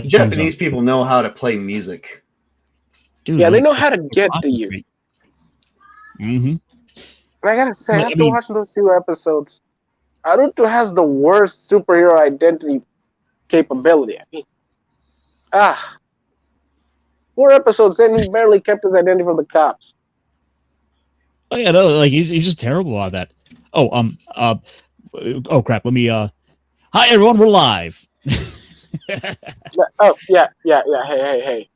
Japanese people know how to play music. Dude, Yeah, they know how to get to you. Mm-hmm. I gotta say, after watching those 2 episodes, Naruto has the worst superhero identity capability. I mean, 4 episodes in, he barely kept his identity from the cops. Oh yeah, no, like he's just terrible at that. Oh crap. Let me. Hi everyone, we're live. Oh yeah. Hey.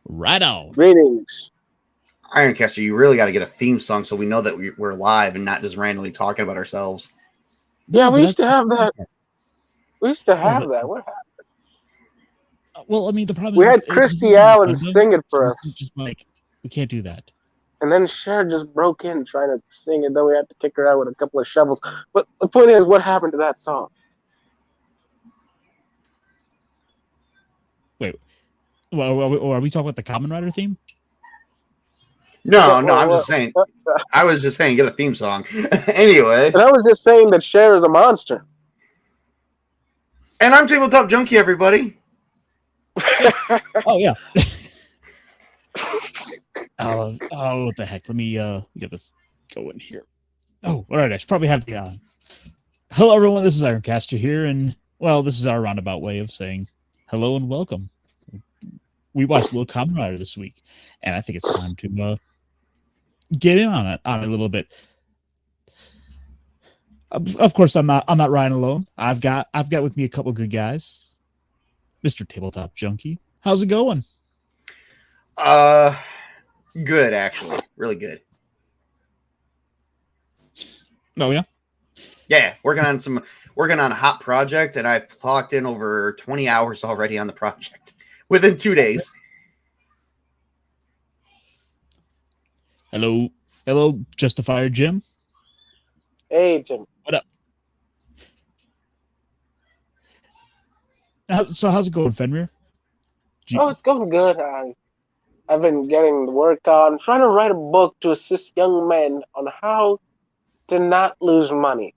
Right on. Greetings. Ironcaster, you really got to get a theme song so we know that we're live and not just randomly talking about ourselves. Yeah, we used to have that. What happened? Well, I mean, the problem We is had Christy Allen sing it for us. Just like we can't do that. And then Cher just broke in trying to sing it. Then we had to kick her out with a couple of shovels. But the point is, what happened to that song? Wait, well, are we talking about the Kamen Rider theme? No, I'm just saying. I was just saying, get a theme song. Anyway. And I was just saying that Cher is a monster. And I'm Tabletop Junkie, everybody. Oh, yeah. What the heck? Let me get this going here. Oh, all right. I should probably have the... Hello, everyone. This is Ironcaster here. And, well, this is our roundabout way of saying hello and welcome. We watched a little Kamen Rider this week. And I think it's time to... get in on it a little bit. Of course, I'm not riding alone. I've got with me a couple good guys. Mr. Tabletop Junkie, how's it going? Good actually, really good. Oh yeah, yeah. Working on a hot project, and I've clocked in over 20 hours already on the project within 2 days. Hello, Justifier Jim. Hey, Jim. What up? So how's it going, Fenrir? Oh, it's going good. I've been getting work on trying to write a book to assist young men on how to not lose money.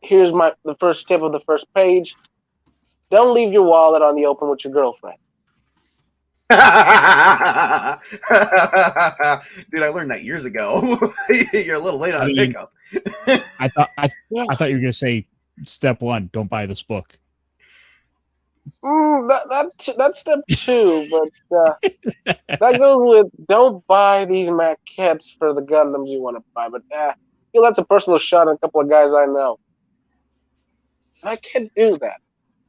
Here's the first tip of the first page. Don't leave your wallet on the open with your girlfriend. Dude, I learned that years ago. You're a little late on the pickup. I thought you were gonna say step 1, don't buy this book. That's step 2, but that goes with don't buy these maquettes for the Gundams you want to buy. But that's a personal shot at a couple of guys I know. I can't do that.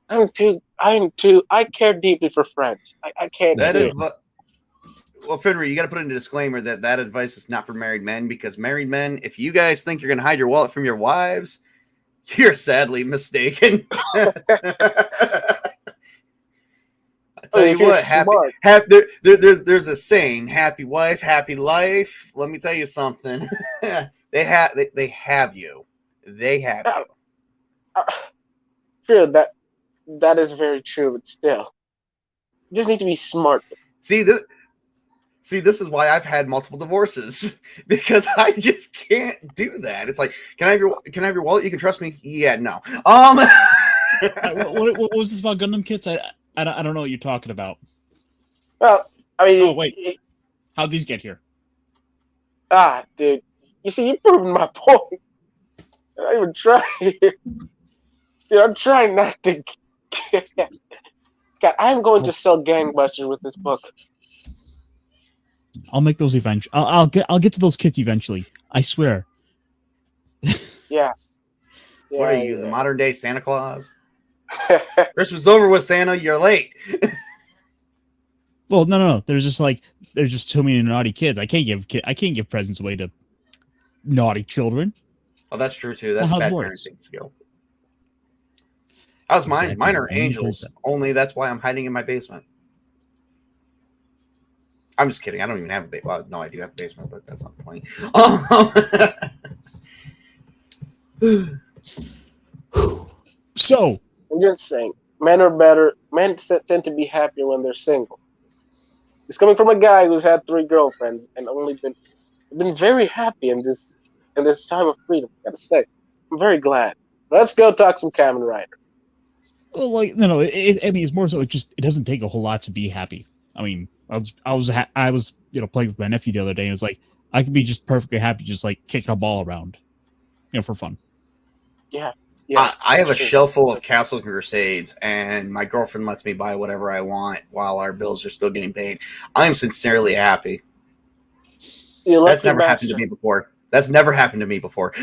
I care deeply for friends. I can't do it. Well, Fenrir, you got to put in a disclaimer that advice is not for married men, because married men, if you guys think you're going to hide your wallet from your wives, you're sadly mistaken. I tell you what, there's a saying, happy wife, happy life. Let me tell you something. They have you. They have you. Sure, that is very true, but still. You just need to be smart. See, this is why I've had multiple divorces, because I just can't do that. It's like, can I have your wallet? You can trust me. Yeah, no. What was this about Gundam kits? I don't know what you're talking about. Well, I mean, oh wait, how'd these get here? Dude, you see, you're proving my point. I'm not even trying. Dude, I'm trying not to. God, I'm going to sell gangbusters with this book. I'll make those eventually. I'll get to those kits eventually. I swear. Yeah. What are you, the modern day Santa Claus? Christmas over with, Santa. You're late. Well, no. There's just too many naughty kids. I can't give presents away to naughty children. Oh, that's true too. That's bad parenting skill. How's mine? Exactly. Mine are angels. Only that's why I'm hiding in my basement. I'm just kidding. I don't even have a basement. Well, no, I do have a basement, but that's not the point. So I'm just saying, men are better. Men tend to be happier when they're single. It's coming from a guy who's had 3 girlfriends and only been very happy in this time of freedom. I gotta say, I'm very glad. Let's go talk some Kamen Rider. Well, like no, I mean, it's more so. It doesn't take a whole lot to be happy. I mean, I was playing with my nephew the other day, and it's like I could be just perfectly happy, just like kicking a ball around, for fun. Yeah. Yeah, I have a shelf full of Castle Crusades, and my girlfriend lets me buy whatever I want while our bills are still getting paid. I am sincerely happy. That's never happened to me before. That's never happened to me before.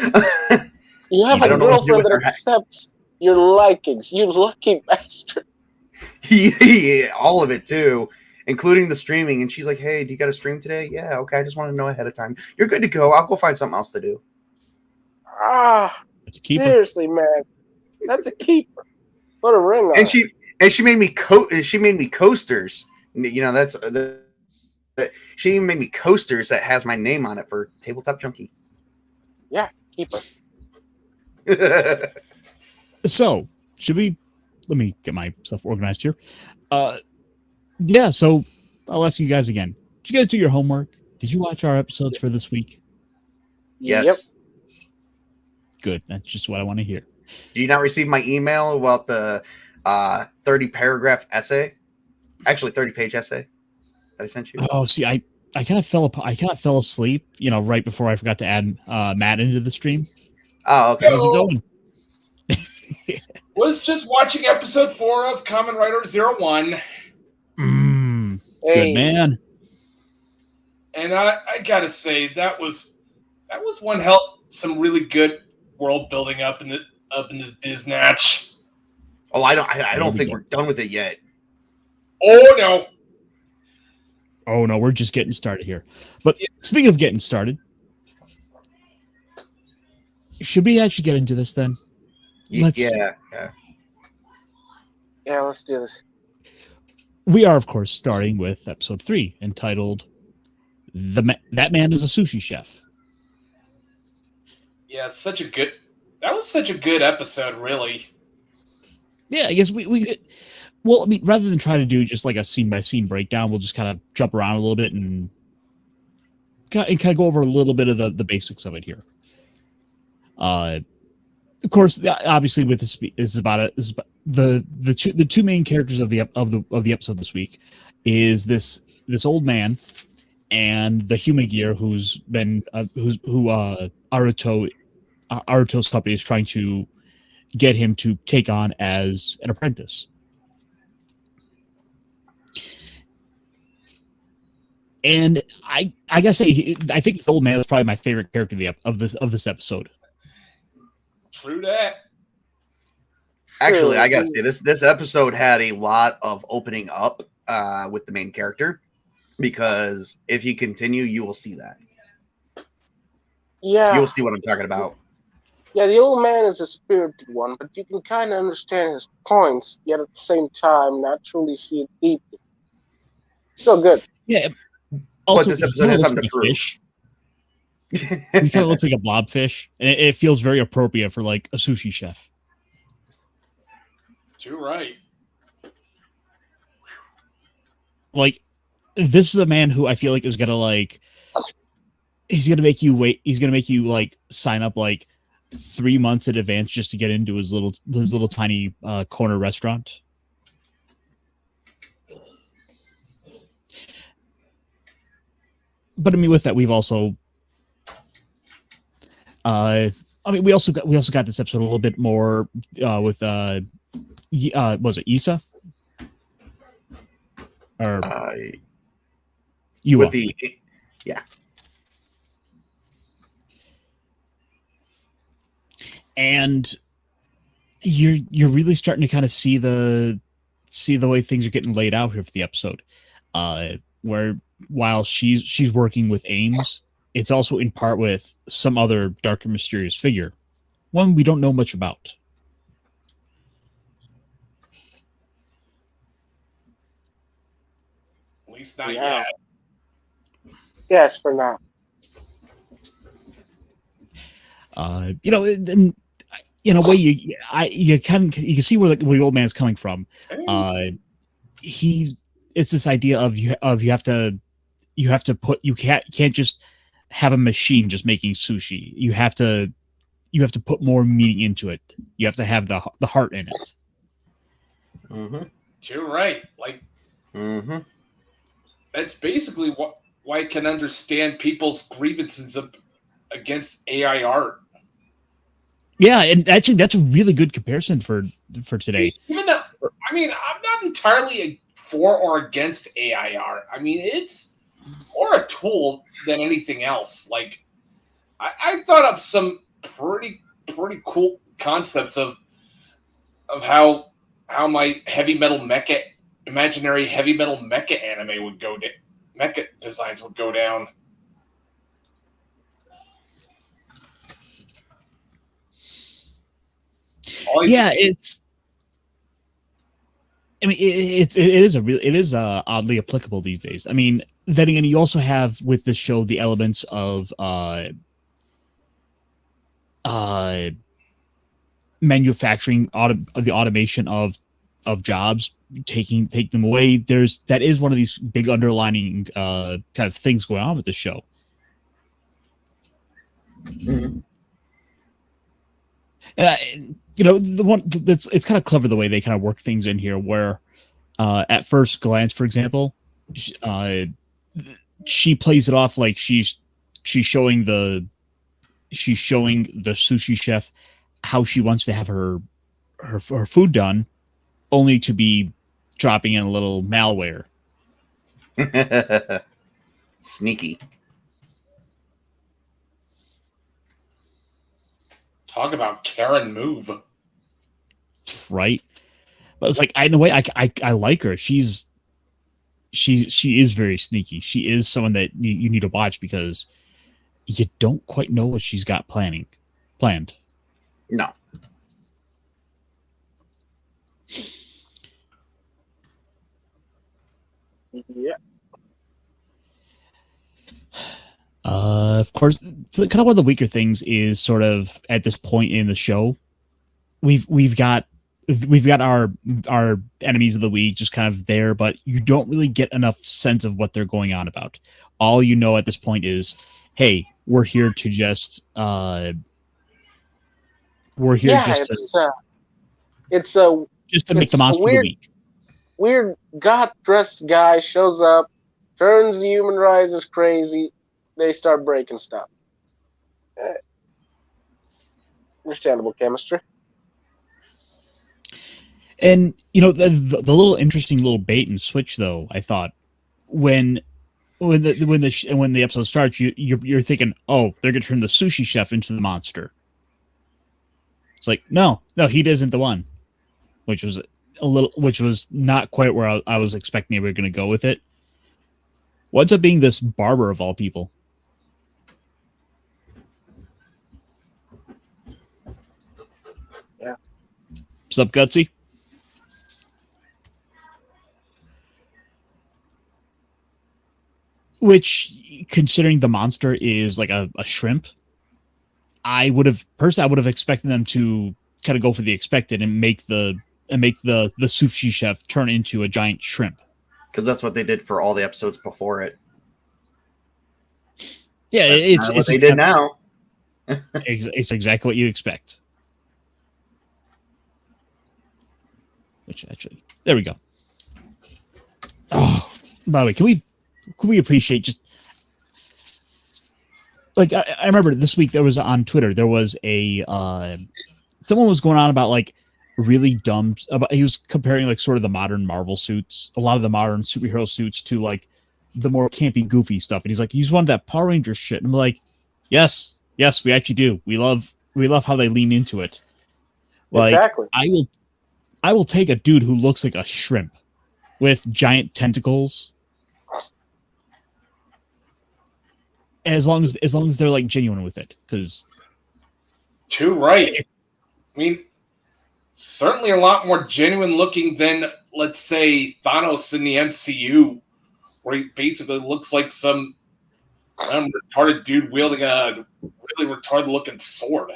You have a girlfriend that accepts your likings. You lucky bastard. Yeah, all of it too, including the streaming. And she's like, "Hey, do you got to stream today?" Yeah, okay. I just want to know ahead of time. You're good to go. I'll go find something else to do. Seriously, man, that's a keeper. Put a ring on. She made me She made me coasters. She even made me coasters that has my name on it for Tabletop Junkie. Yeah, keeper. So, let me get myself organized here. Yeah, so I'll ask you guys again. Did you guys do your homework? Did you watch our episodes for this week? Yes. Yep. Good. That's just what I want to hear. Do you not receive my email about the 30-paragraph essay? Actually, 30-page essay that I sent you. Oh, see, I kind of fell asleep, right before I forgot to add Matt into the stream. Oh, okay. How's it going? Was just watching episode 4 of Kamen Rider 01. Good man. And I gotta say that was one some really good world building up in this biznatch. Oh, I don't think we're done with it yet. Oh no. Oh no, we're just getting started here. But speaking of getting started, should we actually get into this then? Yeah, let's do this. We are, of course, starting with episode 3, entitled "That Man is a Sushi Chef." Yeah, that was such a good episode, really. Yeah, I guess we well, I mean, rather than try to do just like a scene by scene breakdown, we'll just kind of jump around a little bit and kind of go over a little bit of the basics of it here. Of course, obviously, with this is about the two main characters of the episode this week is this old man and the human gear who's been Aruto's company is trying to get him to take on as an apprentice. And I gotta say, I think the old man was probably my favorite character of this episode. True that. Actually, I gotta say this episode had a lot of opening up with the main character, because if you continue, you will see that. Yeah, you'll see what I'm talking about. Yeah, the old man is a spirited one, but you can kind of understand his points, yet at the same time not truly see it deeply. Still good. Yeah. Also, this episode has something to prove. Fish. He kind of looks like a blobfish, and it feels very appropriate for like a sushi chef. You're right. Like, this is a man who I feel like is gonna like. He's gonna make you wait. He's gonna make you like sign up like 3 months in advance just to get into his little tiny corner restaurant. But I mean, with that, we've also, we also got this episode a little bit more with was it Issa or with the yeah. And you're really starting to kind of see the way things are getting laid out here for the episode, where while she's working with Ames, it's also in part with some other dark and mysterious figure, one we don't know much about. At least not yet. Yes, for now. In a way, you can see where the old man's coming from. It's this idea of you can't just have a machine just making sushi. You have to put more meaning into it. You have to have the heart in it. Mm-hmm. You're right. Like, that's basically why I can understand people's grievances against AI art. Yeah, and actually, that's a really good comparison for today. Even though, I mean, I'm not entirely for or against AI art. I mean, it's more a tool than anything else. Like, I thought up some pretty cool concepts of how my imaginary heavy metal mecha anime would go down. Mecha designs would go down. Yeah, it's. I mean, it is oddly applicable these days. I mean, then again, you also have with this show the elements of manufacturing, the automation of jobs, taking them away. That is one of these big underlining kind of things going on with the show. Mm-hmm. And the one it's kind of clever the way they kind of work things in here, where at first glance, for example, she plays it off like she's showing the sushi chef how she wants to have her food done, only to be dropping in a little malware. Sneaky. Talk about Karen move. Right? But it's like, in a way, I like her. She is very sneaky. She is someone that you need to watch, because you don't quite know what she's got planned. No. Yeah. Of course, kind of one of the weaker things is sort of at this point in the show, we've got our enemies of the week just kind of there, but you don't really get enough sense of what they're going on about. All you know at this point is, hey, we're here to just to make the monster of the week. Weird goth-dressed guy shows up, turns the human races crazy. They start breaking stuff. Understandable chemistry. And the little interesting little bait and switch, though, I thought when the episode starts, you're thinking, oh, they're gonna turn the sushi chef into the monster. It's like, no, he isn't the one, which was not quite where I was expecting they were going to go with it. What's up being this barber of all people? Yeah. What's up, Gutsy? Which, considering the monster is like a shrimp, I would have expected them to kind of go for the expected and make the sushi chef turn into a giant shrimp. Because that's what they did for all the episodes before it. Yeah, it's what they did now. It's exactly what you expect. Which actually, there we go. Oh, by the way, can we appreciate just like I remember this week there was on Twitter there was a someone was going on about like really dumb about, he was comparing like sort of the modern Marvel suits, a lot of the modern superhero suits, to like the more campy, goofy stuff, and he's like, he's one of that Power Rangers shit, and I'm like, yes, we actually do. We love how they lean into it. Like, exactly. I will take a dude who looks like a shrimp with giant tentacles, as long as they're like genuine with it, because too right. I mean, certainly a lot more genuine looking than, let's say, Thanos in the MCU, where he basically looks like some retarded dude wielding a really retarded looking sword.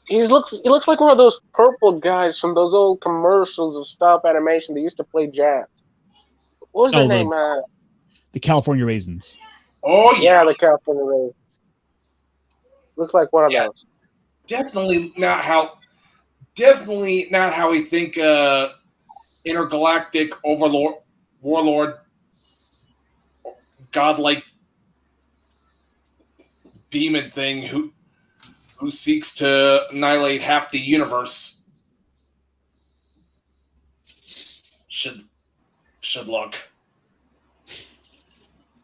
He looks like one of those purple guys from those old commercials of stop animation that used to play jazz. What was their name? The California Raisins. Oh yeah, the California Raisins. Looks like one of those. Definitely not how we think intergalactic warlord, godlike demon thing who seeks to annihilate half the universe should look.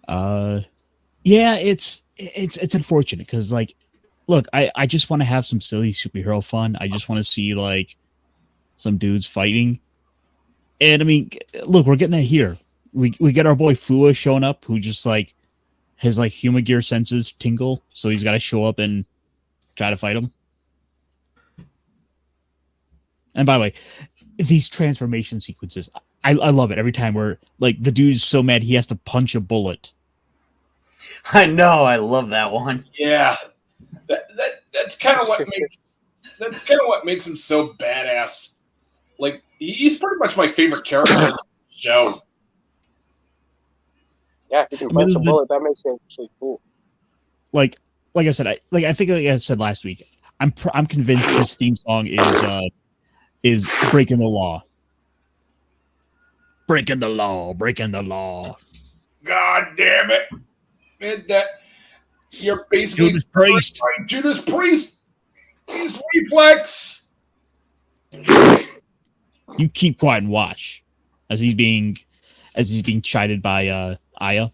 Yeah, it's unfortunate because, like, look, I just want to have some silly superhero fun. I just want to see like some dudes fighting. And I mean, look, we're getting that here. We get our boy Fua showing up, who just like his like human gear senses tingle, so he's got to show up and try to fight him. And by the way, these transformation sequences, I love it every time. Where like the dude's so mad he has to punch a bullet. I know, I love that one. Yeah, that's kind of what makes him so badass. Like he's pretty much my favorite character in the show. Yeah, he can punch a bullet. That makes him actually cool. Like I said, I think like I said last week, I'm convinced this theme song is breaking the law. Breaking the law. God damn it! Man, that you're basically Judas Priest. Judas Priest. His reflex. You keep quiet and watch as he's being chided by Aya.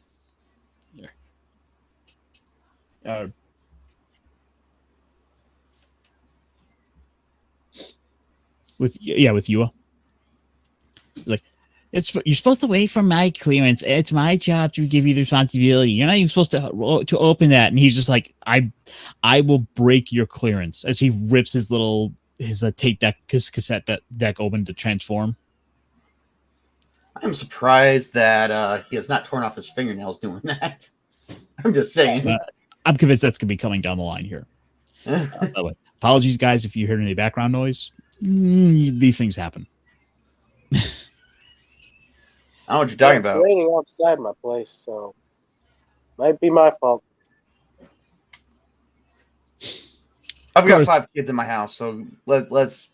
With Yua. Like, you're supposed to wait for my clearance. It's my job to give you the responsibility. You're not even supposed to open that. And he's just like, I will break your clearance, as he rips his tape deck, his cassette deck open to transform. I'm surprised that he has not torn off his fingernails doing that. I'm just saying. I'm convinced that's going to be coming down the line here. By the way, apologies, guys, if you heard any background noise. These things happen. I don't know what you're talking about. It's raining outside my place, so might be my fault. I've got 5 kids in my house, so let's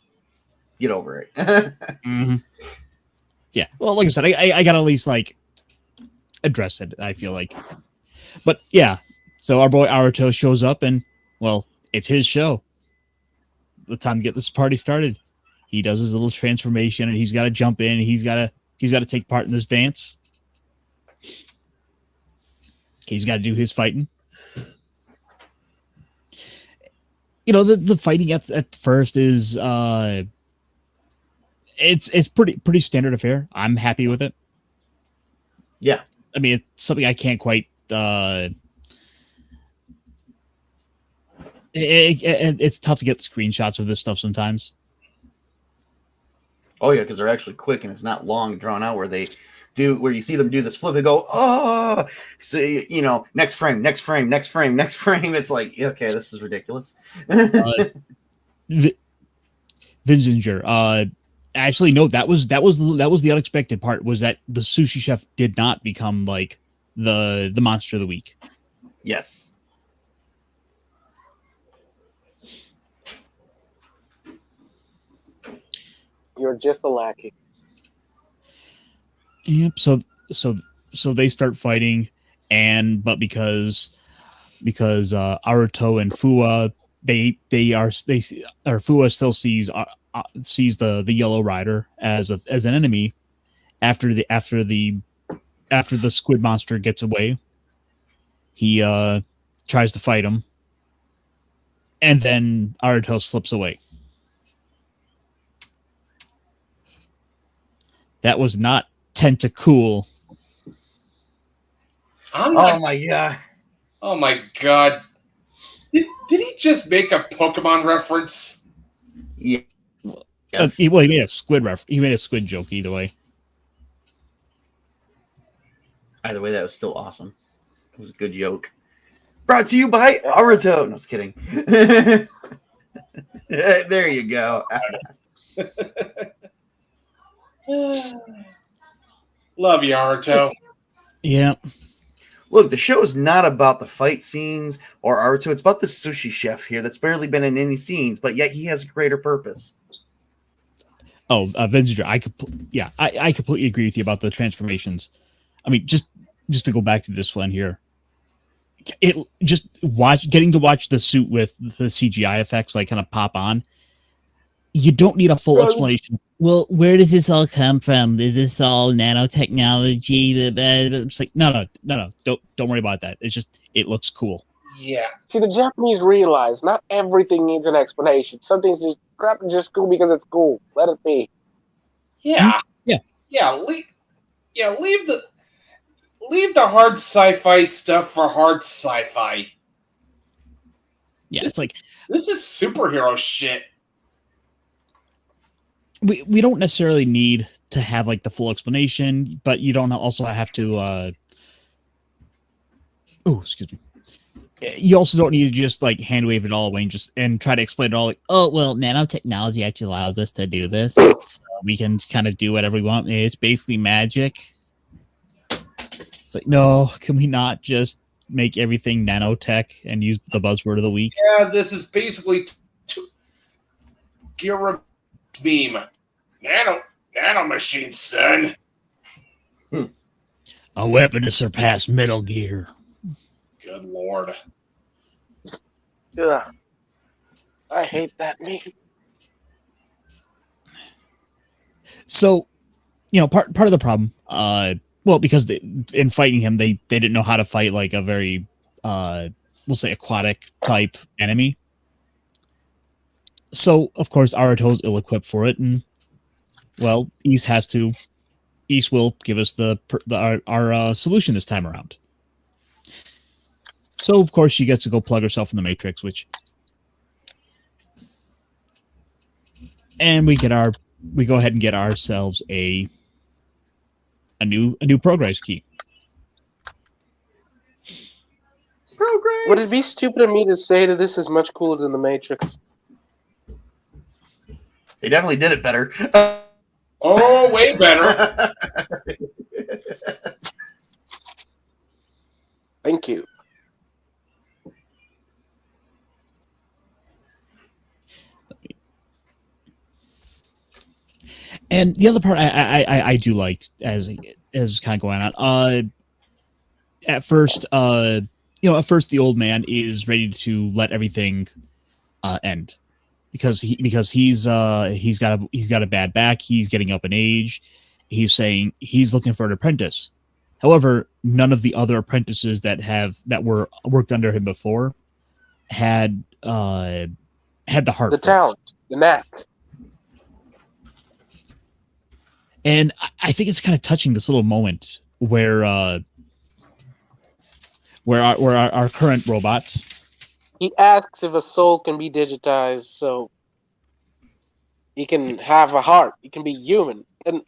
get over it. Mm-hmm. Yeah. Well, like I said, I got to at least like address it, I feel like. But yeah, so our boy Aruto shows up, and well, it's his show. The time to get this party started, he does his little transformation, and he's got to jump in. He's got to take part in this dance. He's got to do his fighting. You know, the fighting at first is it's pretty standard affair. I'm happy with it. Yeah, I mean, it's something I can't quite. It's tough to get screenshots of this stuff sometimes. Oh yeah, because they're actually quick and it's not long drawn out. Where you see them do this flip and go, oh, so you know, next frame. It's like, okay, this is ridiculous. Vinzinger. Actually, no, that was the unexpected part, was that the sushi chef did not become like the monster of the week. Yes. You're just a lackey. Yep. So they start fighting, but because Aruto and Fua, Fua still sees the Yellow Rider as an enemy after the squid monster gets away. He tries to fight him, and then Aruto slips away. That was not tentacool. Oh my god! Oh my god! Did he just make a Pokemon reference? Yeah. Yes. He made a squid He made a squid joke either way. Either way, that was still awesome. It was a good joke. Brought to you by Aruto. No, I was kidding. There you go. Love you, Aruto. Yeah. Look, the show is not about the fight scenes or Aruto. It's about the sushi chef here that's barely been in any scenes, but yet he has a greater purpose. Oh, Vinziger, I completely agree with you about the transformations. I mean, just to go back to this one here, getting to watch the suit with the CGI effects like kind of pop on. You don't need a full explanation. Well, where does this all come from? Is this all nanotechnology? It's like no. Don't worry about that. It's just it looks cool. Yeah. See, the Japanese realize not everything needs an explanation. Some things just cool because it's cool. Let it be. Yeah. Leave the hard sci-fi stuff for hard sci-fi. Yeah, it's like this is superhero shit. We don't necessarily need to have like the full explanation, but you don't also have to excuse me. You also don't need to just like hand wave it all away and try to explain it all like, oh well, nanotechnology actually allows us to do this. So we can kind of do whatever we want. It's basically magic. It's like, no, can we not just make everything nanotech and use the buzzword of the week? Yeah, this is basically Gear Beam. Nano machine, son. A weapon to surpass Metal Gear. Good lord. Ugh. I hate that meme. So, part of the problem, because in fighting him, they didn't know how to fight like a very, we'll say aquatic type enemy. So, of course, Aruto's ill-equipped for it, and well, East will give us our solution this time around. So, of course, she gets to go plug herself in the Matrix, and we go ahead and get ourselves a new progress key. Progress. Would it be stupid of me to say that this is much cooler than the Matrix? They definitely did it better. Oh, way better. Thank you. And the other part I do like as kind of going on. At first, the old man is ready to let everything end because he's got a bad back. He's getting up in age. He's saying he's looking for an apprentice. However, none of the other apprentices that were worked under him before had the heart, the talent, the knack. And I think it's kind of touching, this little moment where our current robot, he asks if a soul can be digitized so he can have a heart, he can be human. And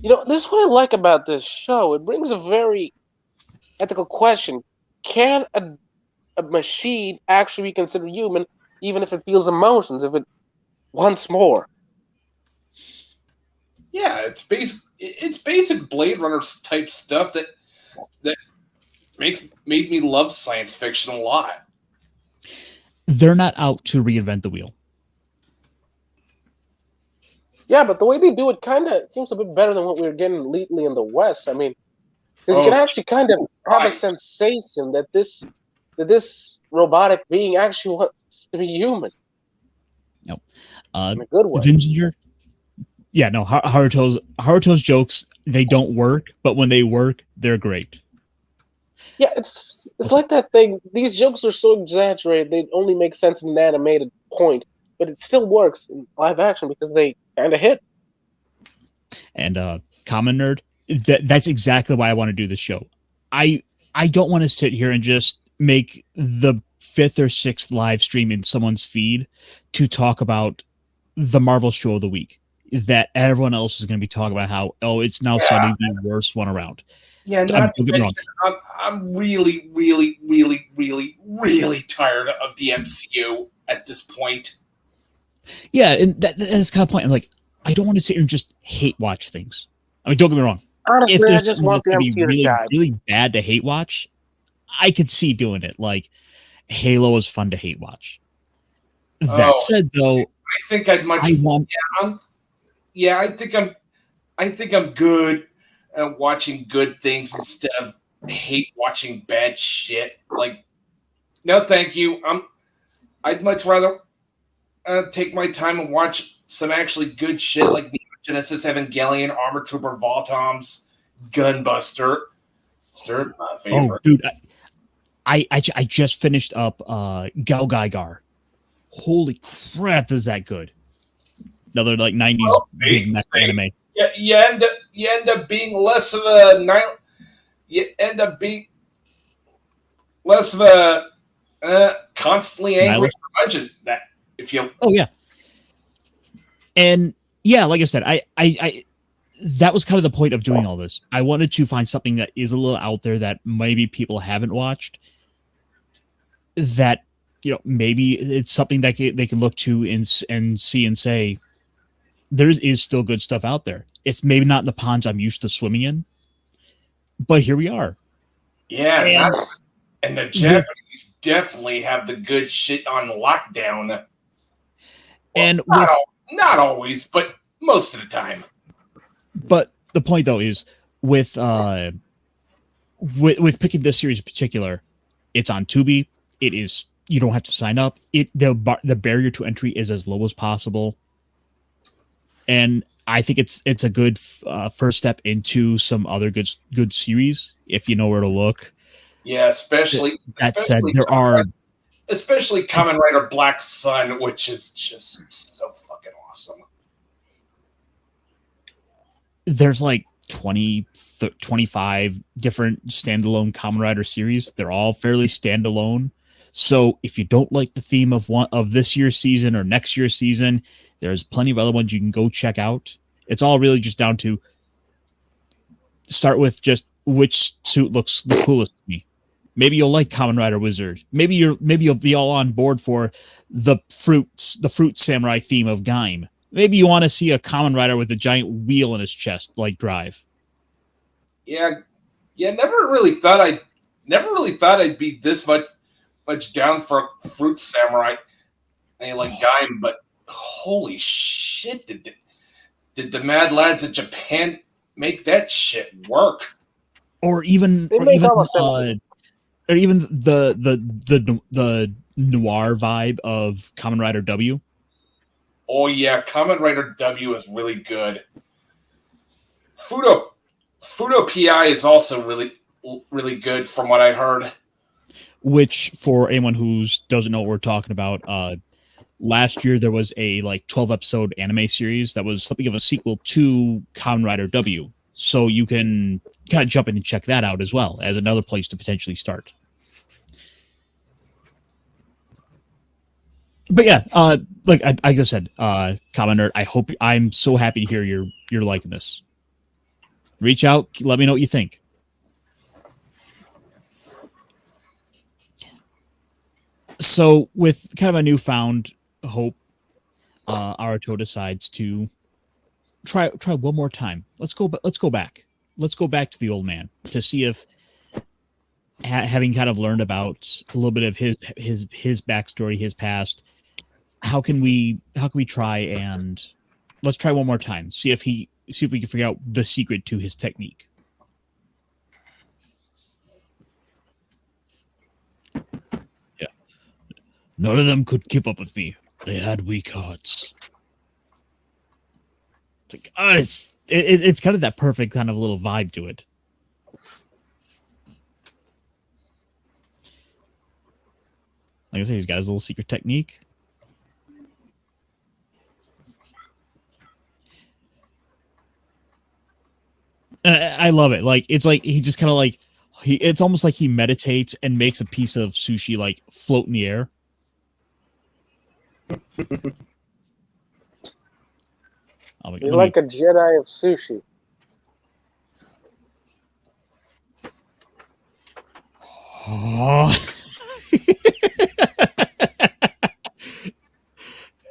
this is what I like about this show. It brings a very ethical question. Can a machine actually be considered human even if it feels emotions, if it wants more? Yeah, it's basic Blade Runner type stuff that made me love science fiction a lot. They're not out to reinvent the wheel. Yeah, but the way they do it kind of seems a bit better than what we were getting lately in the West. I mean, because you can actually kind of have a sensation that this robotic being actually wants to be human. No, in a good way. Vinziger. Yeah, no, Haruto's jokes, they don't work, but when they work, they're great. Yeah, it's like that thing. These jokes are so exaggerated, they only make sense in an animated point, but it still works in live action because they kind of hit. And Kamen Nerd, that's exactly why I want to do this show. I don't want to sit here and just make the 5th or 6th live stream in someone's feed to talk about the Marvel show of the week that everyone else is going to be talking about how, it's now suddenly the worst one around. Yeah, not to mention, I'm really, really, really, really, really tired of the MCU at this point. Yeah, and that's kind of the point. I'm like, I don't want to sit here and just hate watch things. I mean, don't get me wrong. Honestly, if there's I just want the MCU to really, die. really bad to hate watch, I could see doing it. Like, Halo is fun to hate watch. That said, though, I think I'd much. yeah, I think I'm good at watching good things instead of hate watching bad shit. Like, no, thank you. I'd much rather take my time and watch some actually good shit like Neon Genesis Evangelion, Armor Trooper Voltoms, Gunbuster. Stir, my favorite. Oh, dude, I just finished up Gal Gaigar. Holy crap, is that good? Another like 90s big mech anime. Yeah, you end up being less of a you end up being less of a constantly angry curmudgeon. That if you yeah, and yeah, like I said, I that was kind of the point of doing all this. I wanted to find something that is a little out there that maybe people haven't watched. That maybe it's something that they can look to and see and say there is still good stuff out there. It's maybe not in the ponds I'm used to swimming in, but here we are. Yeah, and the Japanese definitely have the good shit on lockdown. Well, and not always, but most of the time. But the point though is with picking this series in particular, it's on Tubi. It is, you don't have to sign up. The barrier to entry is as low as possible, and I think it's a good first step into some other good series if you know where to look. Yeah, especially said, there are Kamen Rider Black Sun, which is just so fucking awesome. There's like 25 different standalone Kamen Rider series. They're all fairly standalone. So if you don't like the theme of one of this year's season or next year's season, there's plenty of other ones you can go check out. It's all really just down to start with just which suit looks the coolest to me. Maybe you'll like Kamen Rider Wizard. Maybe you'll be all on board for the fruit samurai theme of Gaim. Maybe you want to see a Kamen Rider with a giant wheel in his chest like Drive. Yeah. Never really thought I'd be this much down for Fruit Samurai. I like Gaim, but holy shit! Did the Mad Lads of Japan make that shit work? Or even the noir vibe of Kamen Rider W. Oh yeah, Kamen Rider W is really good. Fudo PI is also really good from what I heard. Which, for anyone who doesn't know what we're talking about, last year there was a 12-episode anime series that was something of a sequel to Kamen Rider W. So you can kind of jump in and check that out as well as another place to potentially start. But yeah, like I said, Kamen Nerd, I'm so happy to hear you're liking this. Reach out, let me know what you think. So with kind of a newfound hope, Aruto decides to try one more time. Let's go back. Let's go back to the old man to see if, having kind of learned about a little bit of his backstory, his past, how can we try and let's try one more time. See if we can figure out the secret to his technique. Yeah. None of them could keep up with me. They had weak hearts. It's like, it's kind of that perfect kind of little vibe to it. Like I say, he's got his little secret technique. And I love it. It's like he just kind of it's almost like he meditates and makes a piece of sushi float in the air. He's like a Jedi of sushi. Oh.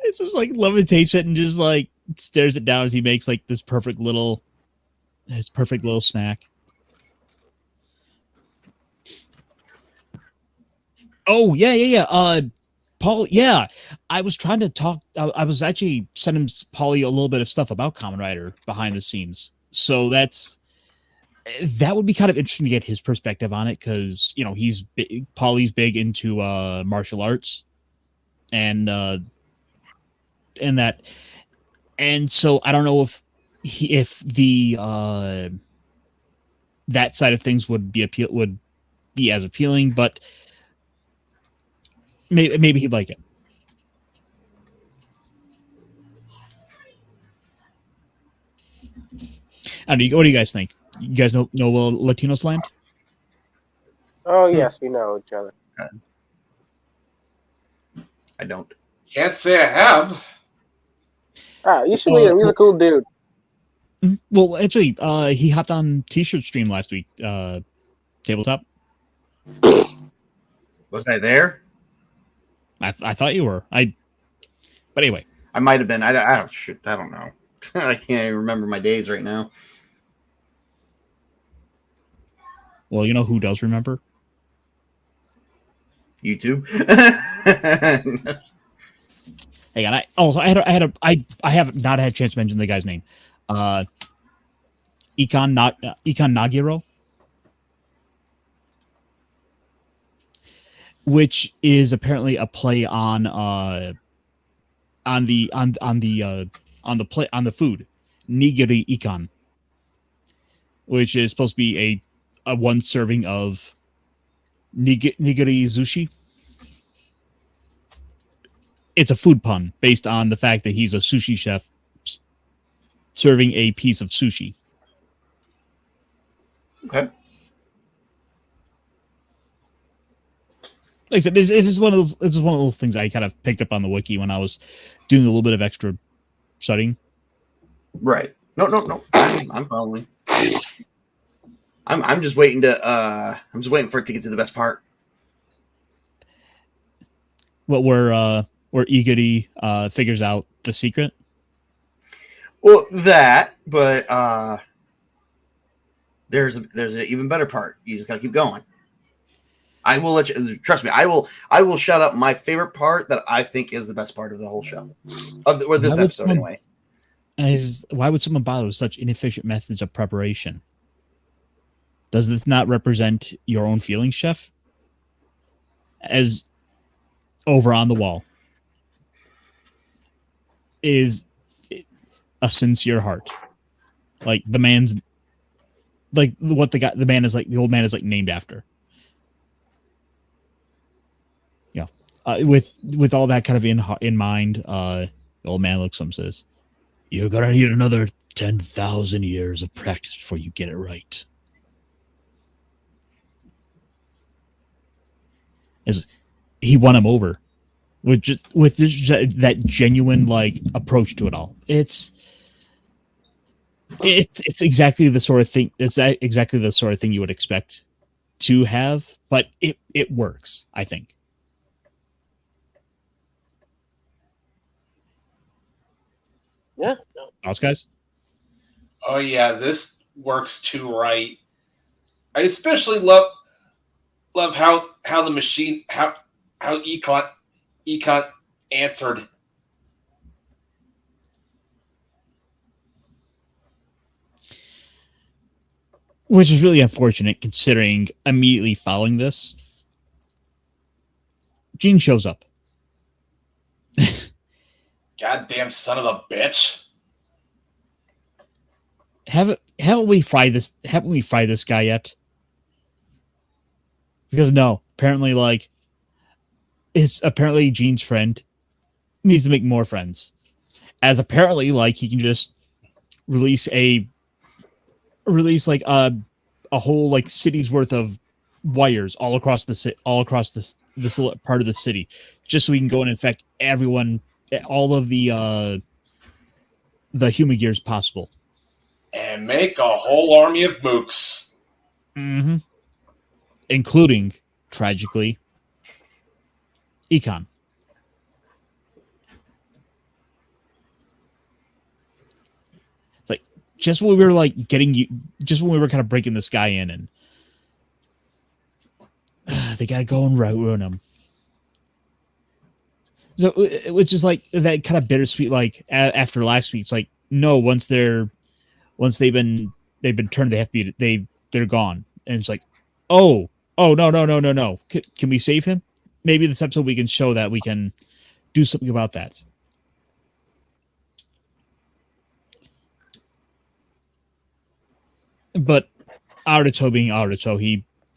It's just levitates it and just stares it down as he makes this perfect little snack. Oh yeah. Paul, yeah, I was trying to talk. I was actually sending Paulie a little bit of stuff about Kamen Rider behind the scenes. So that would be kind of interesting to get his perspective on it, because Paulie's big into martial arts and that, and so I don't know if the that side of things would be as appealing, but maybe he'd like it. I don't know, what do you guys think? You guys know Latinos Land? Oh yes, we know each other. I don't. Can't say I have. You should meet him. He's a cool dude. Well, actually, he hopped on T-shirt stream last week. Tabletop. Was I there? I thought you were. But anyway, I might have been. I don't know. I can't even remember my days right now. Well, you know who does remember? YouTube. Hang on. I have not had a chance to mention the guy's name. Ikon Nagiro, which is apparently a play on the food nigiri ikan, which is supposed to be a one serving of nigiri sushi. It's a food pun based on the fact that he's a sushi chef serving a piece of sushi. Okay. Like I said, this is one of those things I kind of picked up on the wiki when I was doing a little bit of extra studying. Right. No. I'm following. I'm just waiting for it to get to the best part. What where Iggy figures out the secret. Well, but there's an even better part. You just gotta keep going. I will let you trust me. I will shut up my favorite part that I think is the best part of the whole show, or this episode anyway. Why would someone bother with such inefficient methods of preparation? Does this not represent your own feelings, chef? As over on the wall is a sincere heart. Like the man's like what the old man is like named after. Yeah. With all that kind of in mind, the old man looks at him and says, "You're gonna need another 10,000 years of practice before you get it right." As he won him over with that genuine like approach to it all. It's exactly the sort of thing. It's exactly the sort of thing you would expect to have, but it works, I think. Yeah. Thoughts, guys? Oh yeah, this works too right. I especially love how the machine how Econ answered. Which is really unfortunate considering immediately following this, Gene shows up. Goddamn son of a bitch. Haven't we fried this guy yet? Because no, apparently Gene's friend needs to make more friends. As apparently he can just release a whole city's worth of wires all across this part of the city, just so we can go and infect everyone, all of the human gears possible, and make a whole army of mooks. Mm-hmm. Including, tragically, Econ. It's like just when we were just when we were kind of breaking this guy in, and they gotta go and ruin him. So, which is like that kind of bittersweet. Like after last week, it's like no. Once they've been turned, they have to be they're gone, and it's like, oh no. Can we save him? Maybe this episode we can show that we can do something about that. But Aruto being Aruto,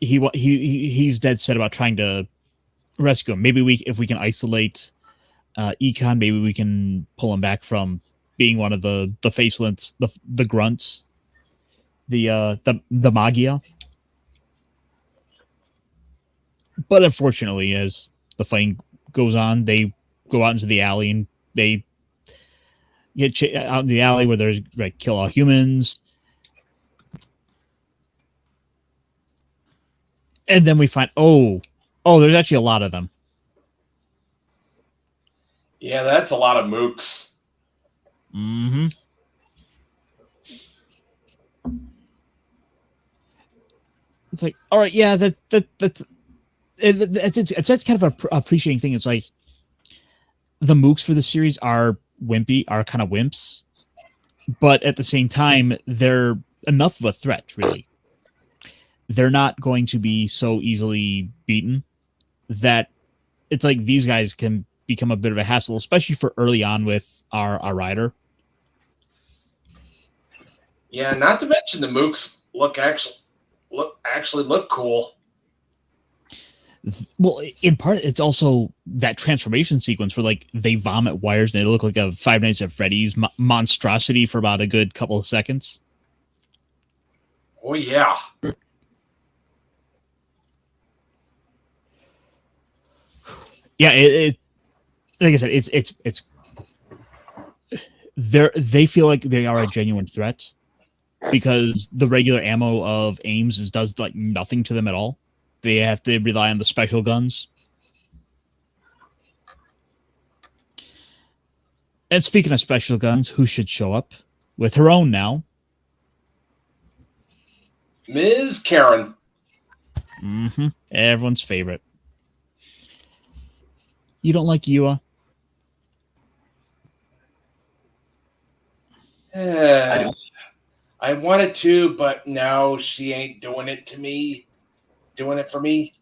he's dead set about trying to rescue him. Maybe if we can isolate Econ, maybe we can pull him back from being one of the facelets, the grunts, the Magia. But unfortunately, as the fighting goes on, they go out into the alley and they get out in the alley where there's kill all humans. And then we find, there's actually a lot of them. Yeah, that's a lot of mooks. Mm-hmm. It's like, all right, yeah, that's kind of a appreciating thing. It's like the mooks for the series are kind of wimps, but at the same time, they're enough of a threat, really. They're not going to be so easily beaten that it's like these guys can become a bit of a hassle, especially for early on with our rider. Yeah, not to mention the mooks look cool. Well, in part, it's also that transformation sequence where they vomit wires and they look like a Five Nights at Freddy's monstrosity for about a good couple of seconds. Oh yeah. Yeah, it like I said, it's they feel like they are a genuine threat because the regular ammo of Ames does nothing to them at all. They have to rely on the special guns. And speaking of special guns, who should show up with her own now? Ms. Karen. Mm-hmm. Everyone's favorite. You don't like Yua? I wanted to, but no, she ain't doing it to me. Doing it for me.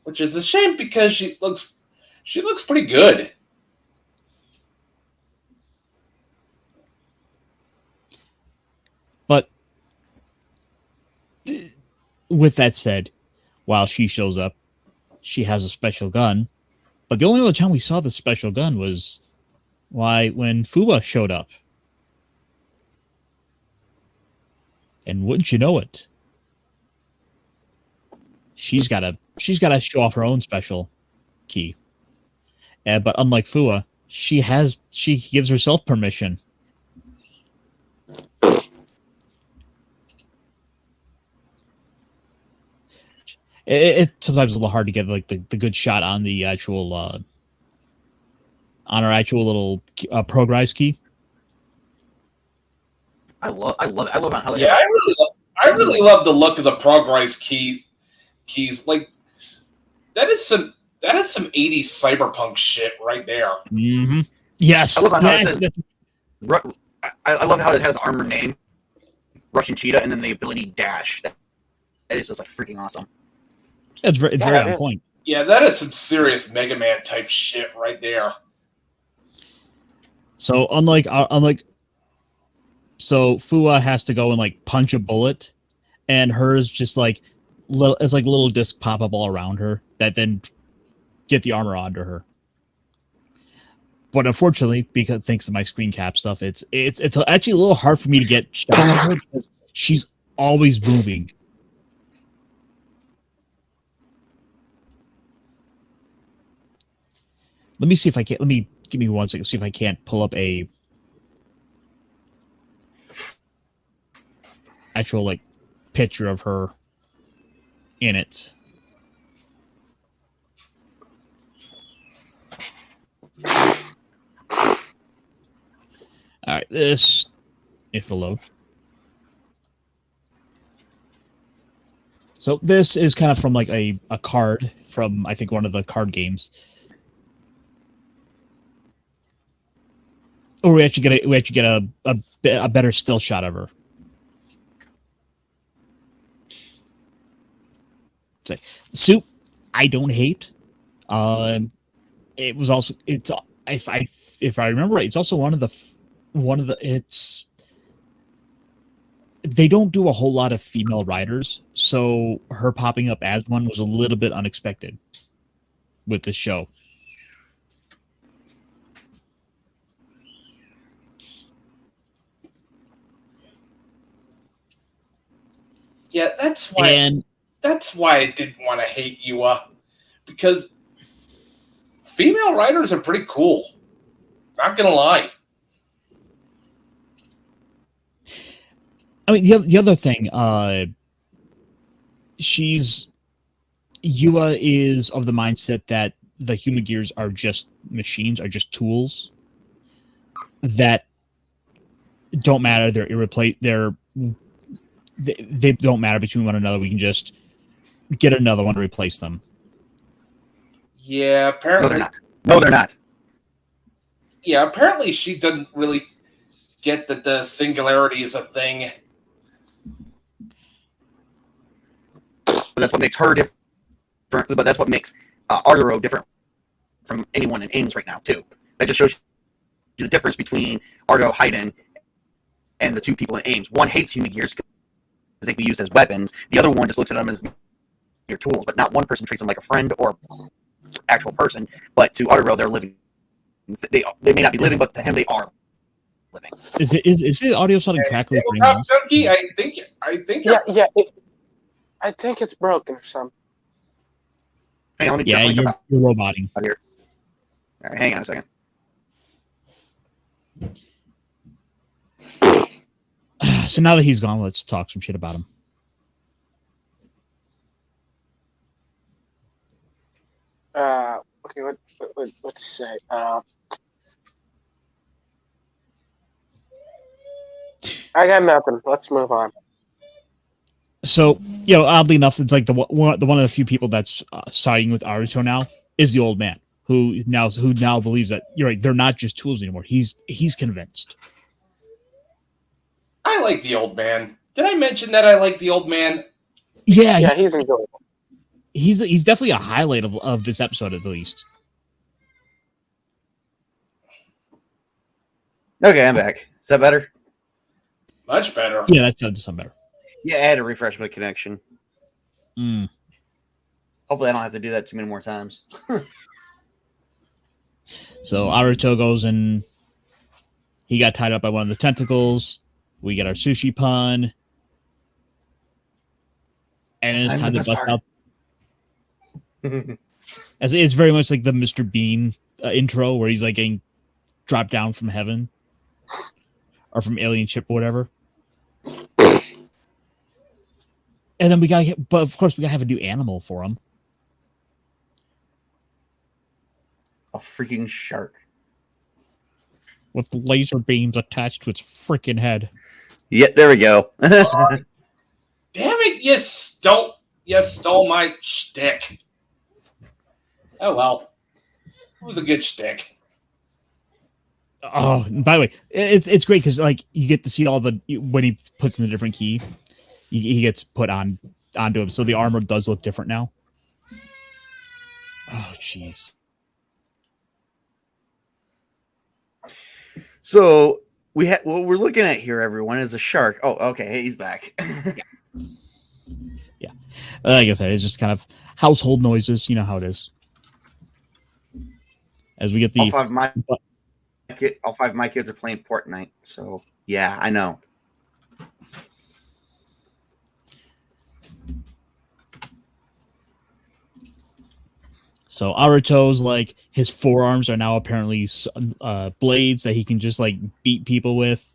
Which is a shame because she looks pretty good. But with that said, while she shows up, she has a special gun. But the only other time we saw the special gun was when Fuba showed up. And wouldn't you know it, she's got to show off her own special key. But unlike Fua, she gives herself permission. It's sometimes a little hard to get the good shot on the actual on our actual little progress key. I love how yeah, I really love the look of the progress keys. Like that is some 80s cyberpunk shit right there. Mm-hmm. Yes. I love how it has armor name, Russian Cheetah, and then the ability Dash. That is just freaking awesome. It's very on point. Yeah, that is some serious Mega Man type shit right there. So unlike Fua has to go and punch a bullet, and hers just it's like little discs pop up all around her that then get the armor onto her. But unfortunately, because thanks to my screen cap stuff, it's actually a little hard for me to get shots of her because she's always moving. Let me see if I can. Give me 1 second. See if I can't pull up a actual picture of her in it. All right, if it'll load. So this is kind of from like a card from, I think, one of the card games. Or we actually get a better still shot of her. So, suit I don't hate. It was also if I remember right, it's also one of the it's they don't do a whole lot of female writers, so her popping up as one was a little bit unexpected with the show. Yeah, that's why I didn't want to hate Yua, because female writers are pretty cool. Not gonna lie. I mean, the other thing, Yua is of the mindset that the human gears are just machines, are just tools that don't matter. They're irreplaceable. They don't matter between one another. We can just get another one to replace them. Yeah, apparently. No, they're not. No, they're not. Yeah, apparently she doesn't really get that the singularity is a thing. But that's what makes her different. But that's what makes Arturo different from anyone in AIMS right now, too. That just shows you the difference between Arturo Hayden and the two people in AIMS. One hates human gears because they can be used as weapons. The other one just looks at them as mere tools. But not one person treats them like a friend or actual person. But to Arturo, they're living. They may not be living, but to him, they are living. Is the audio sounding crackly? Junkie, I think. Yeah. I think it's broken or something. Hey, let me you're roboting. Out here. All right, hang on a second. So now that he's gone, let's talk some shit about him. Okay, what to say? I got nothing. Let's move on. So, oddly enough, it's like the one of the few people that's siding with Aruto now is the old man who now believes that you're right. They're not just tools anymore. He's convinced. I like the old man. Did I mention that I like the old man? Yeah, he's enjoyable. He's definitely a highlight of this episode at least. Okay, I'm back. Is that better? Much better. Yeah, that sounds some better. Yeah, I had to refresh my connection. Mm. Hopefully I don't have to do that too many more times. So Aruto goes and he got tied up by one of the tentacles. We get our sushi pun. And it's time to bust out. As it's very much like the Mr. Bean intro where he's like getting dropped down from heaven or from alien ship or whatever. And then but of course we gotta have a new animal for him. A freaking shark. With laser beams attached to its freaking head. Yeah, there we go. Damn it, you stole my shtick. Oh well. It was a good shtick. Oh, by the way, it's great because like you get to see all the when he puts in a different key, he gets put onto him, so the armor does look different now. Oh, jeez. So what we're looking at here, everyone, is a shark. Oh, okay, hey, he's back. Yeah. Like I said, it's just kind of household noises. You know how it is. As we get the all five of my kids are playing Fortnite, so yeah, I know. So Aruto's like his forearms are now apparently blades that he can just like beat people with.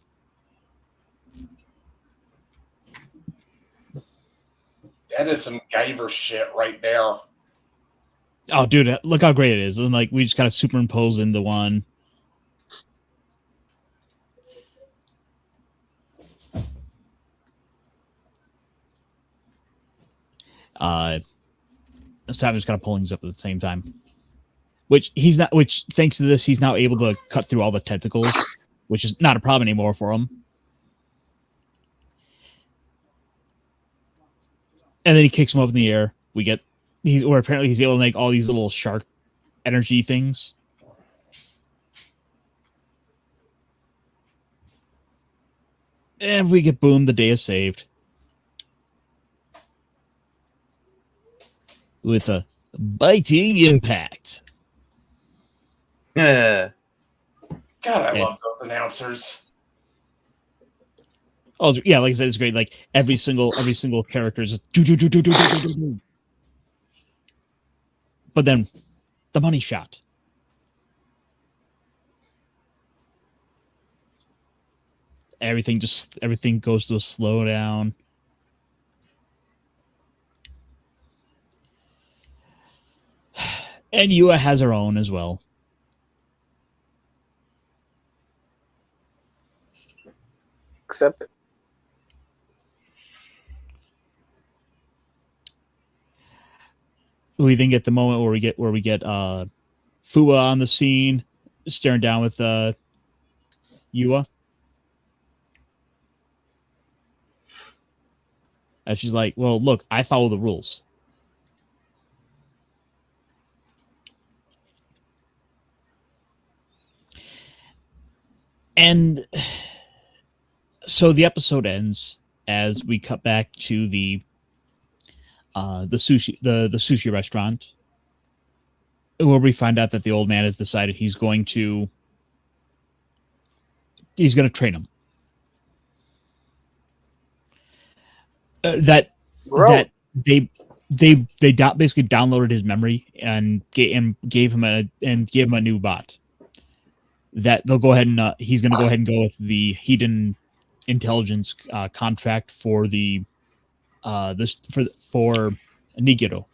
That is some Guyver shit right there. Oh, dude, look how great it is. And like we just kind of superimpose into one. Simon's kind of pulling these up at the same time. Which he's not. Which thanks to this, he's now able to cut through all the tentacles, which is not a problem anymore for him. And then he kicks him up in the air. Apparently he's able to make all these little shark energy things. And if we get boom, the day is saved. With a biting impact. Yeah. God, I love those announcers. Oh yeah, like I said, it's great. Like every single character is just do. But then the money shot. Everything goes to a slowdown. And Yua has her own as well. Accept it. We then get the moment where we get Fua on the scene, staring down with Yua. And she's like, well, look, I follow the rules. And so the episode ends as we cut back to the sushi restaurant, where we find out that the old man has decided he's going to train him. That they basically downloaded his memory and gave him a new bot. That they'll go ahead and he's going to go ahead and go with the hidden intelligence contract for the for Nigiro.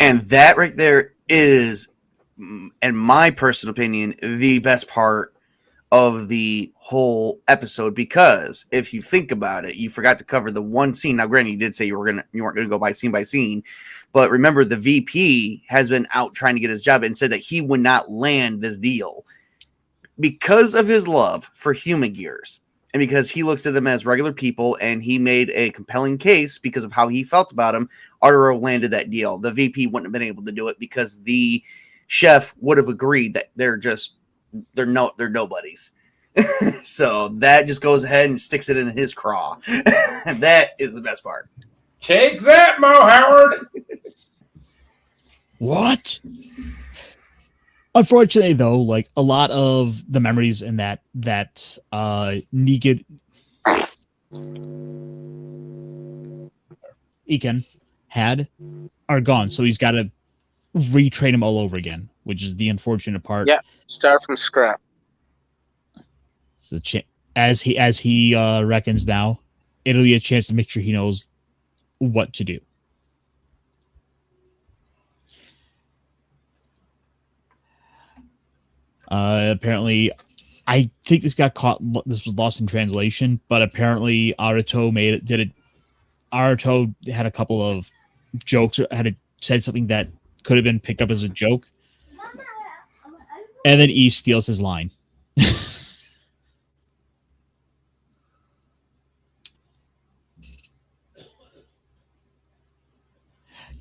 And that right there is, in my personal opinion, the best part of the whole episode, because if you think about it, you forgot to cover the one scene. Now, granted, you did say you weren't gonna go by scene, but remember the VP has been out trying to get his job and said that he would not land this deal because of his love for human gears. And because he looks at them as regular people, and he made a compelling case because of how he felt about him, Arturo landed that deal. The VP wouldn't have been able to do it because the chef would have agreed that they're nobodies. So that just goes ahead and sticks it in his craw. And that is the best part. Take that, Mo Howard. What? Unfortunately, though, like a lot of the memories in that Negan Iken had are gone, so he's got to retrain him all over again, which is the unfortunate part. Yeah, start from scratch. So as he reckons now, it'll be a chance to make sure he knows what to do. Apparently, I think this got caught. This was lost in translation, but apparently Aruto Aruto had a couple of jokes, or said something that could have been picked up as a joke, and then E steals his line.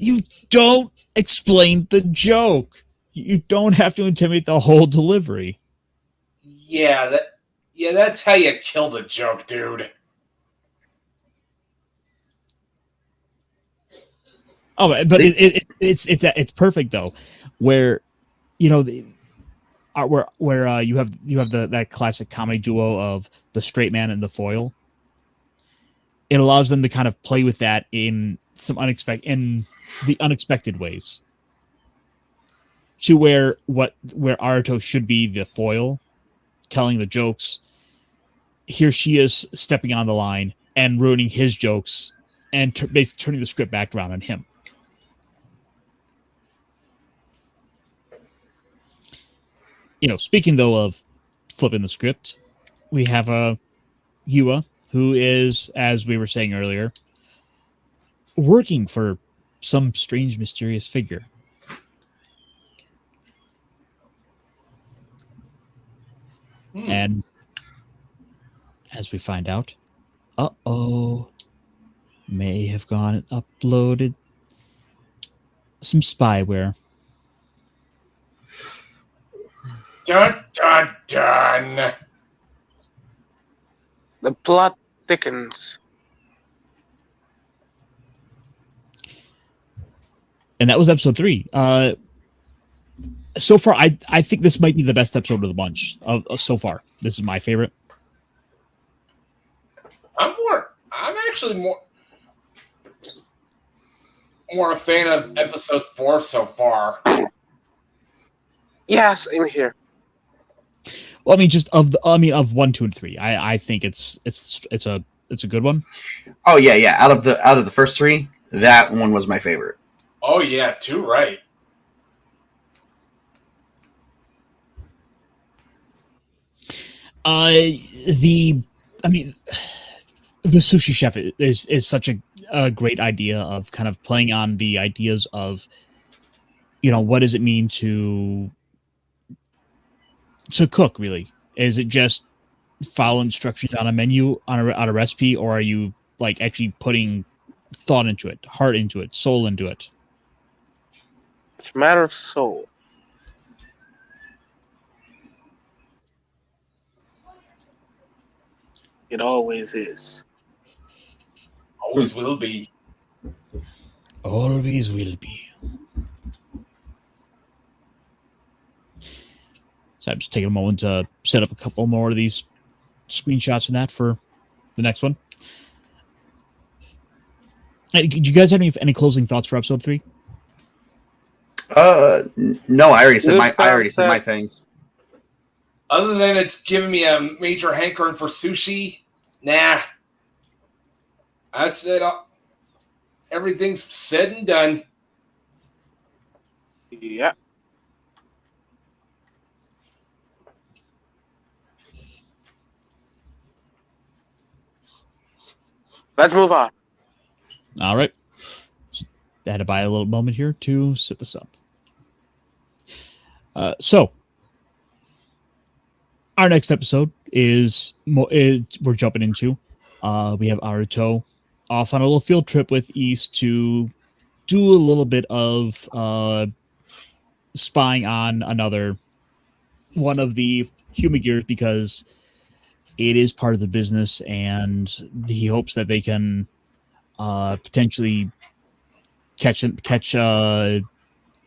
You don't explain the joke. You don't have to intimidate the whole delivery. Yeah, that's how you kill the joke, dude. Oh, but it's perfect though, where you know where you have that classic comedy duo of the straight man and the foil. It allows them to kind of play with that in the unexpected ways. To where Aruto should be the foil, telling the jokes, here she is stepping on the line and ruining his jokes, and basically turning the script back around on him. You know, speaking though of flipping the script, we have Yua who is, as we were saying earlier, working for some strange, mysterious figure. And as we find out, may have gone and uploaded some spyware. Dun, dun, dun. The plot thickens. And that was episode 3. So far, I think this might be the best episode of the bunch so far. This is my favorite. I'm actually more a fan of episode 4 so far. Yes, in here. Well, I mean, just of 1, 2, and 3. I think it's a good one. Oh yeah. Out of the first 3, that one was my favorite. Oh yeah, too right. The sushi chef is such a great idea of kind of playing on the ideas of, what does it mean to cook, really? Is it just follow instructions on a menu, on a recipe, or are you like actually putting thought into it, heart into it, soul into it? It's a matter of soul. It always is. Always will be. Always will be. So I'm just taking a moment to set up a couple more of these screenshots and that for the next one. Hey, did you guys have any closing thoughts for episode 3? No, I already said my thing. Other than it's giving me a major hankering for sushi, nah. I said everything's said and done. Yeah. Let's move on. All right. Just had to buy a little moment here to set this up. So our next episode is we're jumping into. We have Aruto off on a little field trip with East to do a little bit of spying on another one of the Humagears because it is part of the business, and he hopes that they can potentially catch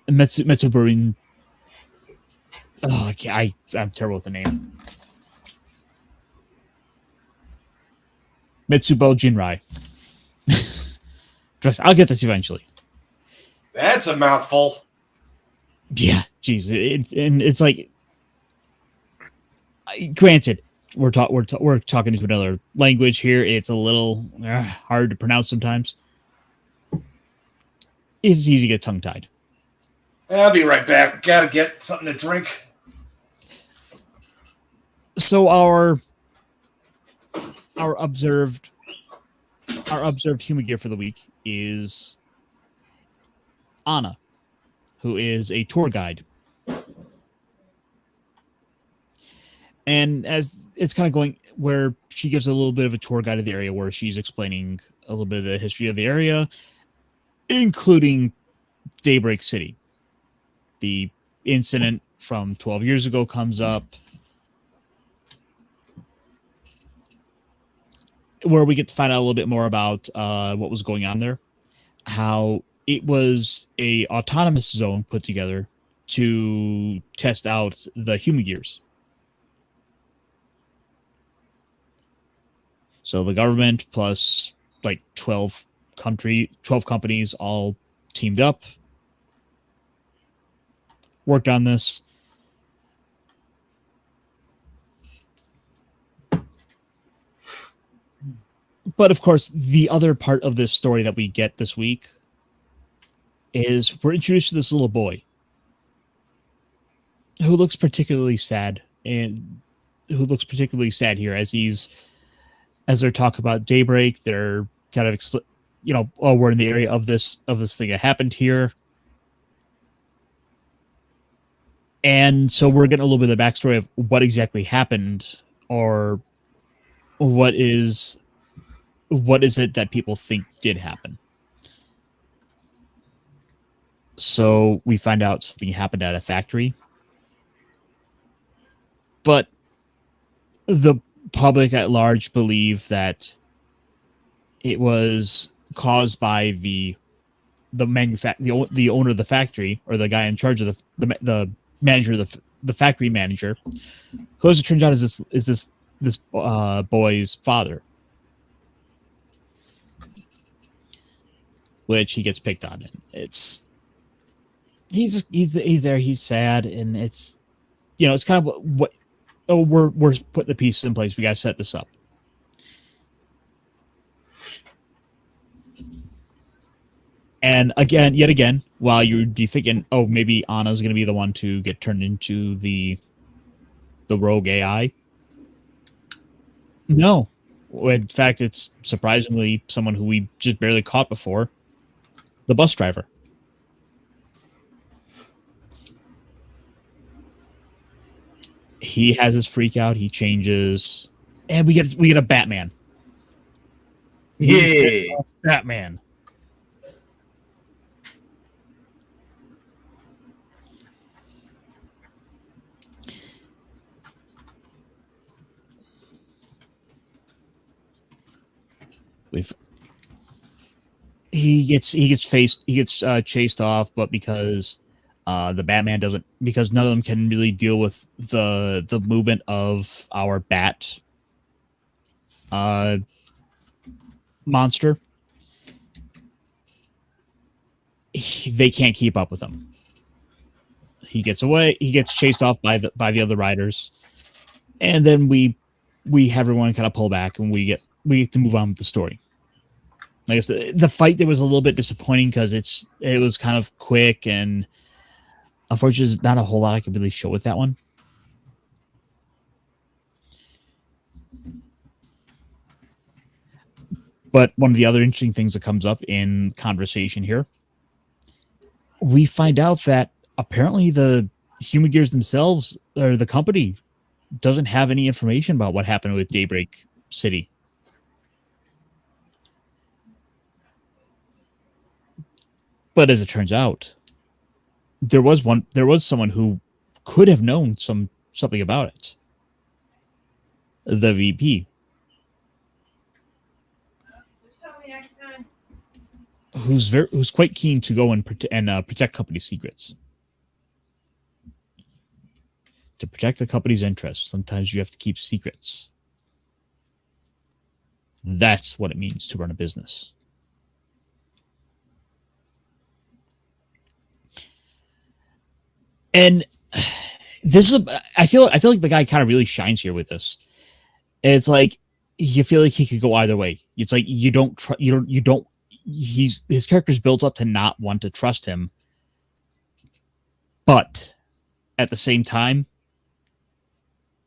Metsuburin. Oh, I'm terrible with the name. Mitsubo Jinrai. Trust, I'll get this eventually. That's a mouthful. Yeah, geez, it's like, granted, we're talking into another language here. It's a little hard to pronounce sometimes. It's easy to get tongue tied. I'll be right back. Gotta get something to drink. So our observed Humagear for the week is Anna, who is a tour guide. And as it's kind of going where she gives a little bit of a tour guide of the area where she's explaining a little bit of the history of the area, including Daybreak City. The incident from 12 years ago comes up, where we get to find out a little bit more about what was going on there, how it was a autonomous zone put together to test out the Humagears. So the government plus like 12 companies all teamed up, worked on this. But of course, the other part of this story that we get this week is we're introduced to this little boy who looks particularly sad here as he's as they're talking about Daybreak, they're kind of oh, we're in the area of this thing that happened here. And so we're getting a little bit of the backstory of what exactly happened, or what is it that people think did happen. So we find out something happened at a factory, but the public at large believe that it was caused by the owner of the factory, or the guy in charge of the manager of the factory manager, who, as it turns out, is this boy's father, which he gets picked on. And it's he's there, he's sad, and it's it's kind of what we're putting the pieces in place. We got to set this up. And yet again, while you'd be thinking, oh, maybe Anna's going to be the one to get turned into the rogue AI. No. In fact, it's surprisingly someone who we just barely caught before. The bus driver. He has his freak out. He changes. And we get a Batman. Yeah. Batman. He gets chased off, but because the Batman doesn't, because none of them can really deal with the movement of our bat monster, they can't keep up with him. He gets away. He gets chased off by the other riders, and then we have everyone kind of pull back, and we get to move on with the story. I guess the fight there was a little bit disappointing because it was kind of quick, and unfortunately, there's not a whole lot I could really show with that one. But one of the other interesting things that comes up in conversation here, we find out that apparently the Human Gears themselves, or the company, doesn't have any information about what happened with Daybreak City. But as it turns out, there was someone who could have known something about it. The VP. Who's quite keen to go and protect company secrets. To protect the company's interests, sometimes you have to keep secrets. That's what it means to run a business. And this is, I feel like the guy kind of really shines here with this. It's like you feel like he could go either way. It's like his character's built up to not want to trust him, but at the same time,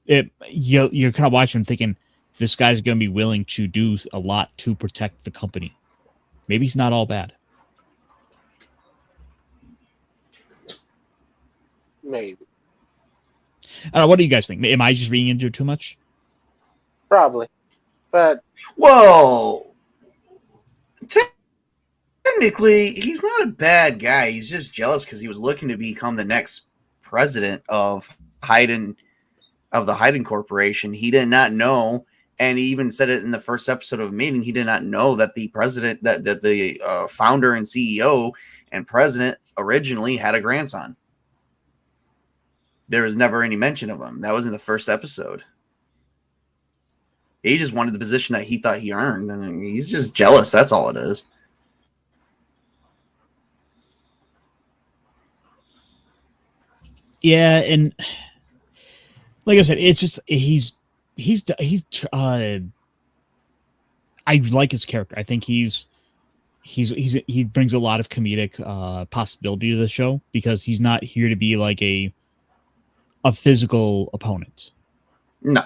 you're kind of watching him thinking this guy's going to be willing to do a lot to protect the company. Maybe he's not all bad. Maybe. I don't know. What do you guys think? Am I just reading into it too much? Probably. But well, technically, he's not a bad guy. He's just jealous because he was looking to become the next president of the Hayden Corporation. He did not know, and he even said it in the first episode of Meeting. He did not know that the president, that the founder and CEO and president originally had a grandson. There was never any mention of him. That was in the first episode. He just wanted the position that he thought he earned, and he's just jealous. That's all it is. Yeah, and like I said, it's just I like his character. I think he brings a lot of comedic possibility to the show because he's not here to be like a physical opponent. No.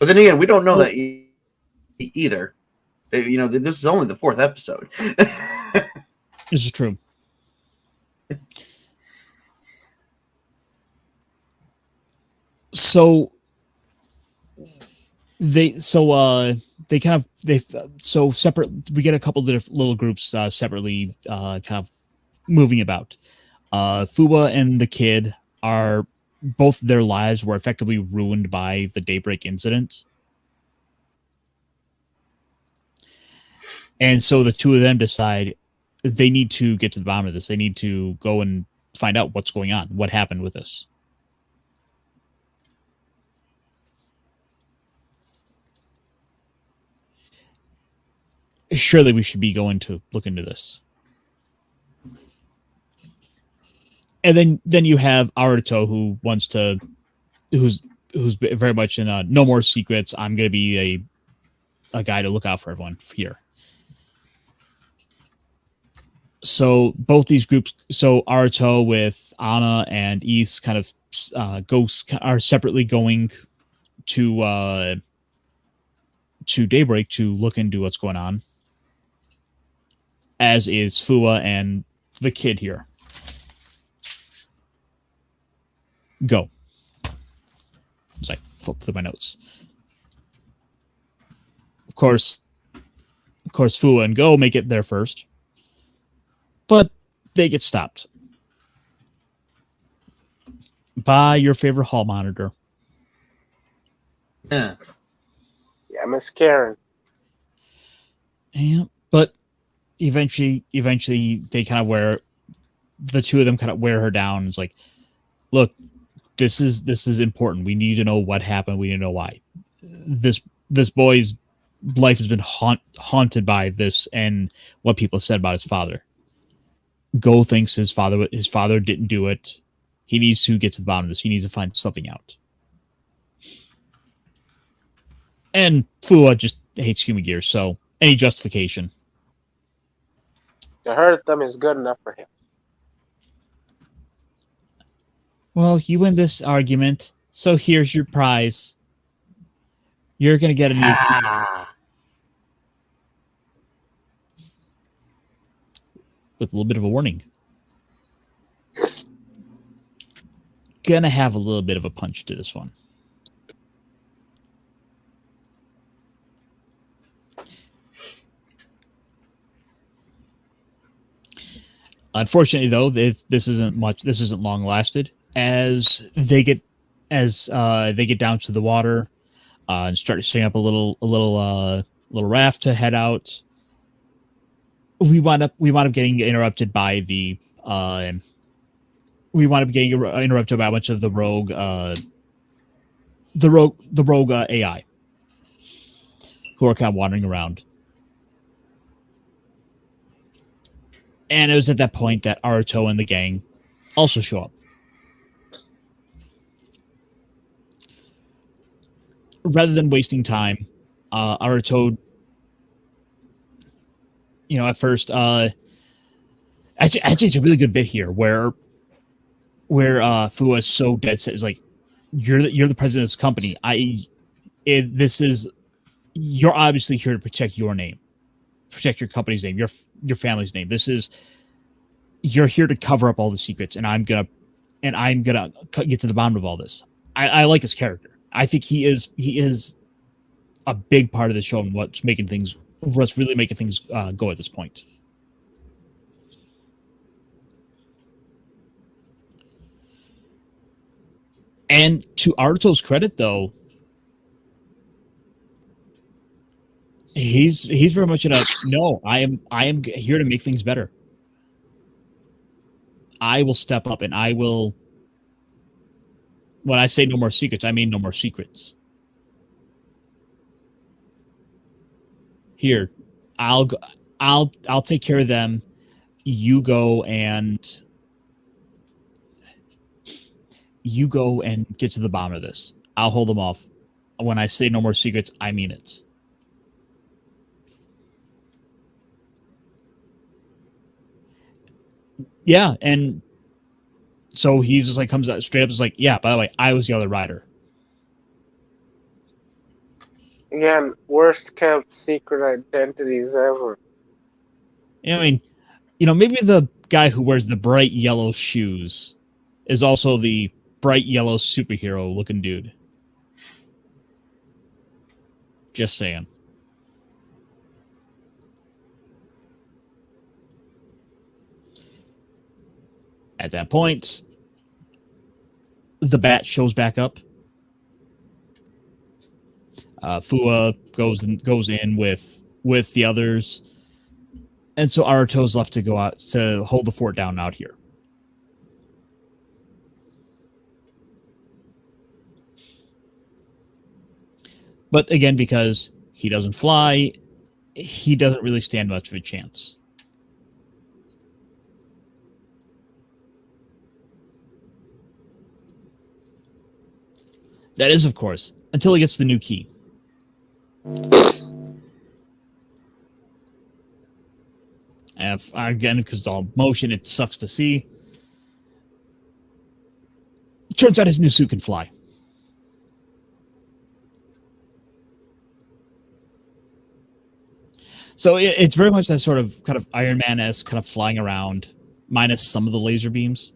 But then again, we don't know that either. You know, this is only the 4th episode. This is true. So separate. We get a couple of different little groups separately, kind of moving about. Fuwa and the kid are both their lives were effectively ruined by the Daybreak incident. And so the two of them decide they need to get to the bottom of this. They need to go and find out what's going on, what happened with this. Surely we should be going to look into this. And then you have Aruto, who's very much in no more secrets. I'm going to be a guy to look out for everyone here. So both these groups, so Aruto with Anna and Ys kind of are separately going to Daybreak to look into what's going on, as is Fuwa and the kid here. Go. As I flip through my notes. Of course, Fuwa and Go make it there first, but they get stopped by your favorite hall monitor. Yeah, Miss Karen. Yeah, but eventually they kind of the two of them kind of wear her down. It's like, look, this is important. We need to know what happened. We need to know why. This boy's life has been haunted by this and what people have said about his father. Go thinks his father didn't do it. He needs to get to the bottom of this. He needs to find something out. And Fuwa just hates human gears, so any justification. To hurt them is good enough for him. Well, you win this argument, so here's your prize. You're going to get a new... With a little bit of a warning. Gonna have a little bit of a punch to this one. Unfortunately, though, this isn't long lasted. As they get down to the water and start setting up a little raft to head out, we wind up getting interrupted by a bunch of the rogue AI who are kind of wandering around. And it was at that point that Aruto and the gang also show up. Rather than wasting time, Aruto, at first, actually, it's a really good bit here where Fuwa is so dead set. It's like, you're the president of this company. You're obviously here to protect your name, protect your company's name, your family's name. You're here to cover up all the secrets, and I'm gonna get to the bottom of all this. I like his character. I think he is a big part of the show and what's really making things go at this point. And to Aruto's credit, though, he's very much no, I am here to make things better. I will step up, and I will. When I say no more secrets, I mean no more secrets. Here, I'll take care of them. You go and get to the bottom of this. I'll hold them off. When I say no more secrets, I mean it. Yeah, and so he's just like comes out straight up, is like, yeah, by the way, I was the other rider. Again, worst kept secret identities ever. I mean, maybe the guy who wears the bright yellow shoes is also the bright yellow superhero looking dude. Just saying. At that point, the bat shows back up. Fua goes in with the others, and so Aruto's left to go out to hold the fort down out here. But again, because he doesn't fly, he doesn't really stand much of a chance. That is, of course, until he gets the new key. And again, because it's all motion, it sucks to see. Turns out his new suit can fly. So it's very much that sort of kind of Iron Man-esque kind of flying around, minus some of the laser beams.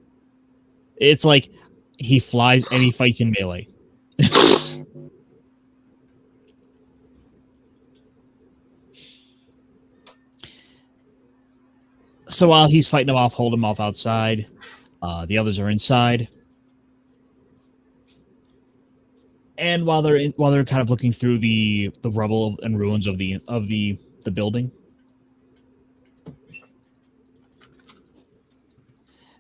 It's like he flies and he fights in melee. So while he's fighting them off, holding them off outside, the others are inside. And while they're kind of looking through the rubble and ruins of the building,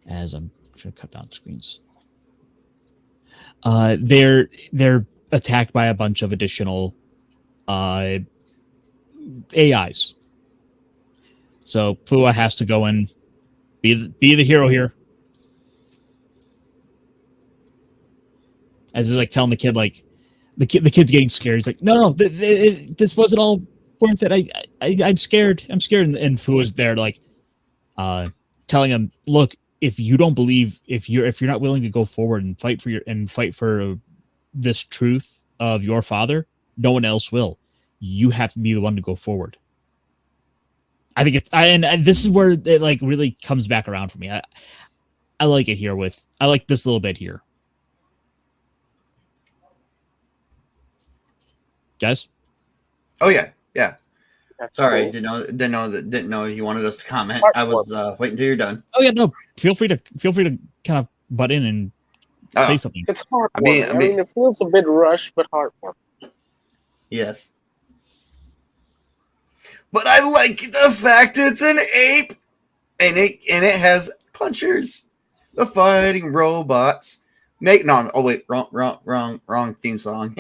as I'm trying to cut down screens, they're attacked by a bunch of additional AIs. So Fua has to go and be the hero here. As he's like telling the kid, like the kid's getting scared. He's like, no, this wasn't all worth it. I'm scared. I'm scared. And Fua's there, like, telling him, look, if you don't believe, if you're not willing to go forward and fight for this truth of your father, no one else will. You have to be the one to go forward. I think and this is where it like really comes back around for me. I like it here I like this little bit here. Guys? Oh yeah. That's Sorry, cool. didn't know you wanted us to comment. I was waiting until you're done. Oh yeah, no. Feel free to kind of butt in and say something. It's heartwarming. I mean, it feels a bit rushed, but heartwarming. Yes. But I like the fact it's an ape, and it has punchers, the fighting robots. Wrong theme song.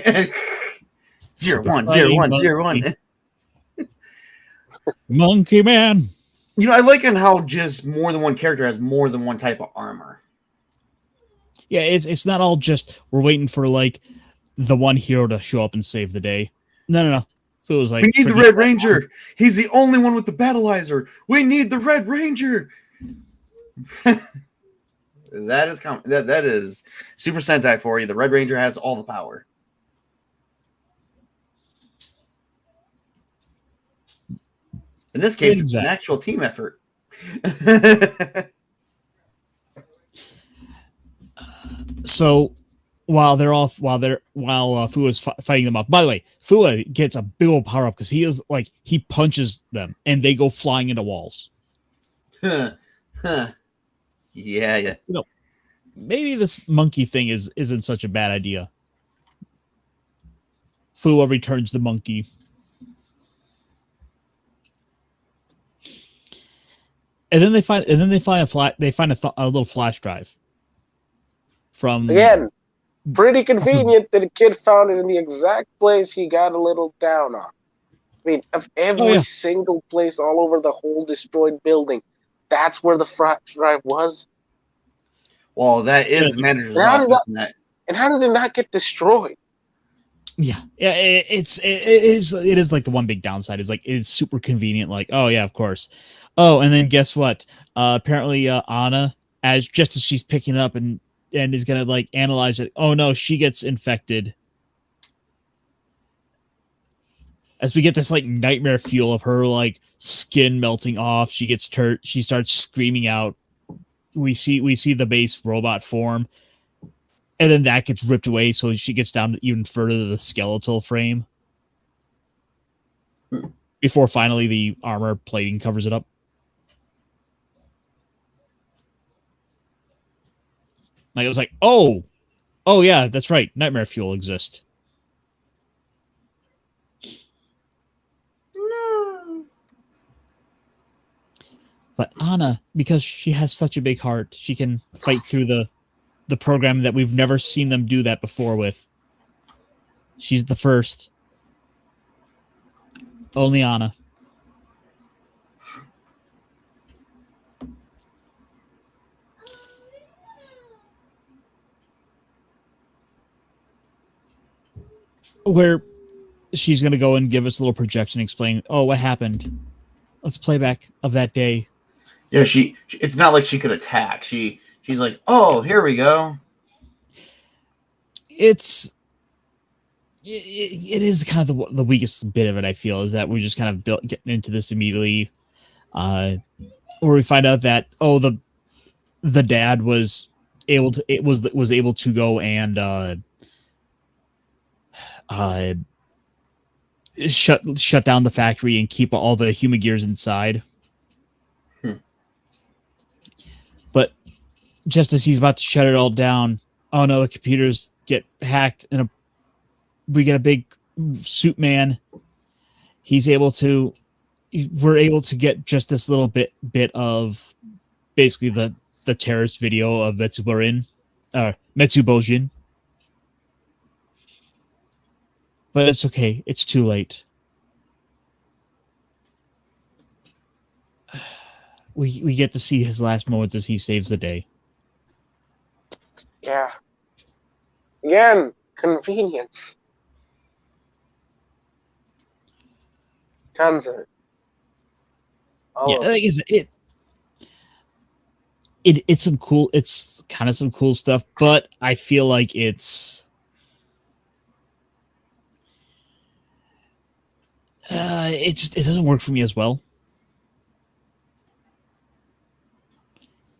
010101. Monkey Man. I like how just more than one character has more than one type of armor. Yeah, it's not all just we're waiting for like the one hero to show up and save the day. No. Feels like we need the Red Ranger. He's the only one with the battleizer. We need the Red Ranger. That is Super Sentai for you. The Red Ranger has all the power. In this case, It's an actual team effort. So while Fua's fighting them off. By the way, Fua gets a big old power up because he punches them and they go flying into walls. Yeah. Maybe this monkey thing isn't such a bad idea. Fua returns the monkey. And then they find a little flash drive from again. Pretty convenient that a kid found it in the exact place he got a little down on. I mean, of every single place all over the whole destroyed building, that's where the flash drive was. Well, that is the manager's office. And how did it not get destroyed? Yeah. It is like the one big downside is like it's super convenient. Like, oh yeah, of course. Oh, and then guess what? Apparently, Anna, just as she's picking it up and is gonna like analyze it. Oh no, she gets infected. as we get this like nightmare feel of her like skin melting off. She gets hurt. She starts screaming out. We see the base robot form, and then that gets ripped away. So she gets down even further to the skeletal frame before finally the armor plating covers it up. Like it was like, oh yeah, that's right. Nightmare fuel exists. No. But Anna, because she has such a big heart, she can fight through the program that we've never seen them do that before with. She's the first. Only Anna. Where she's going to go and give us a little projection, explain, oh, what happened? Let's play back of that day. Yeah, it's not like she could attack. She's like, oh, here we go. It is kind of the weakest bit of it, I feel, is that we're just kind of getting into this immediately. Where we find out that, oh, the dad was able to go and shut down the factory and keep all the human gears inside. But just as he's about to shut it all down, oh no, the computers get hacked and we get a big suit man. We're able to get just this little bit of basically the terrorist video of Metsubojin. But it's okay. It's too late. We get to see his last moments as he saves the day. Yeah. Again, convenience. Tons of it. It's kind of some cool stuff, but I feel like it doesn't work for me as well.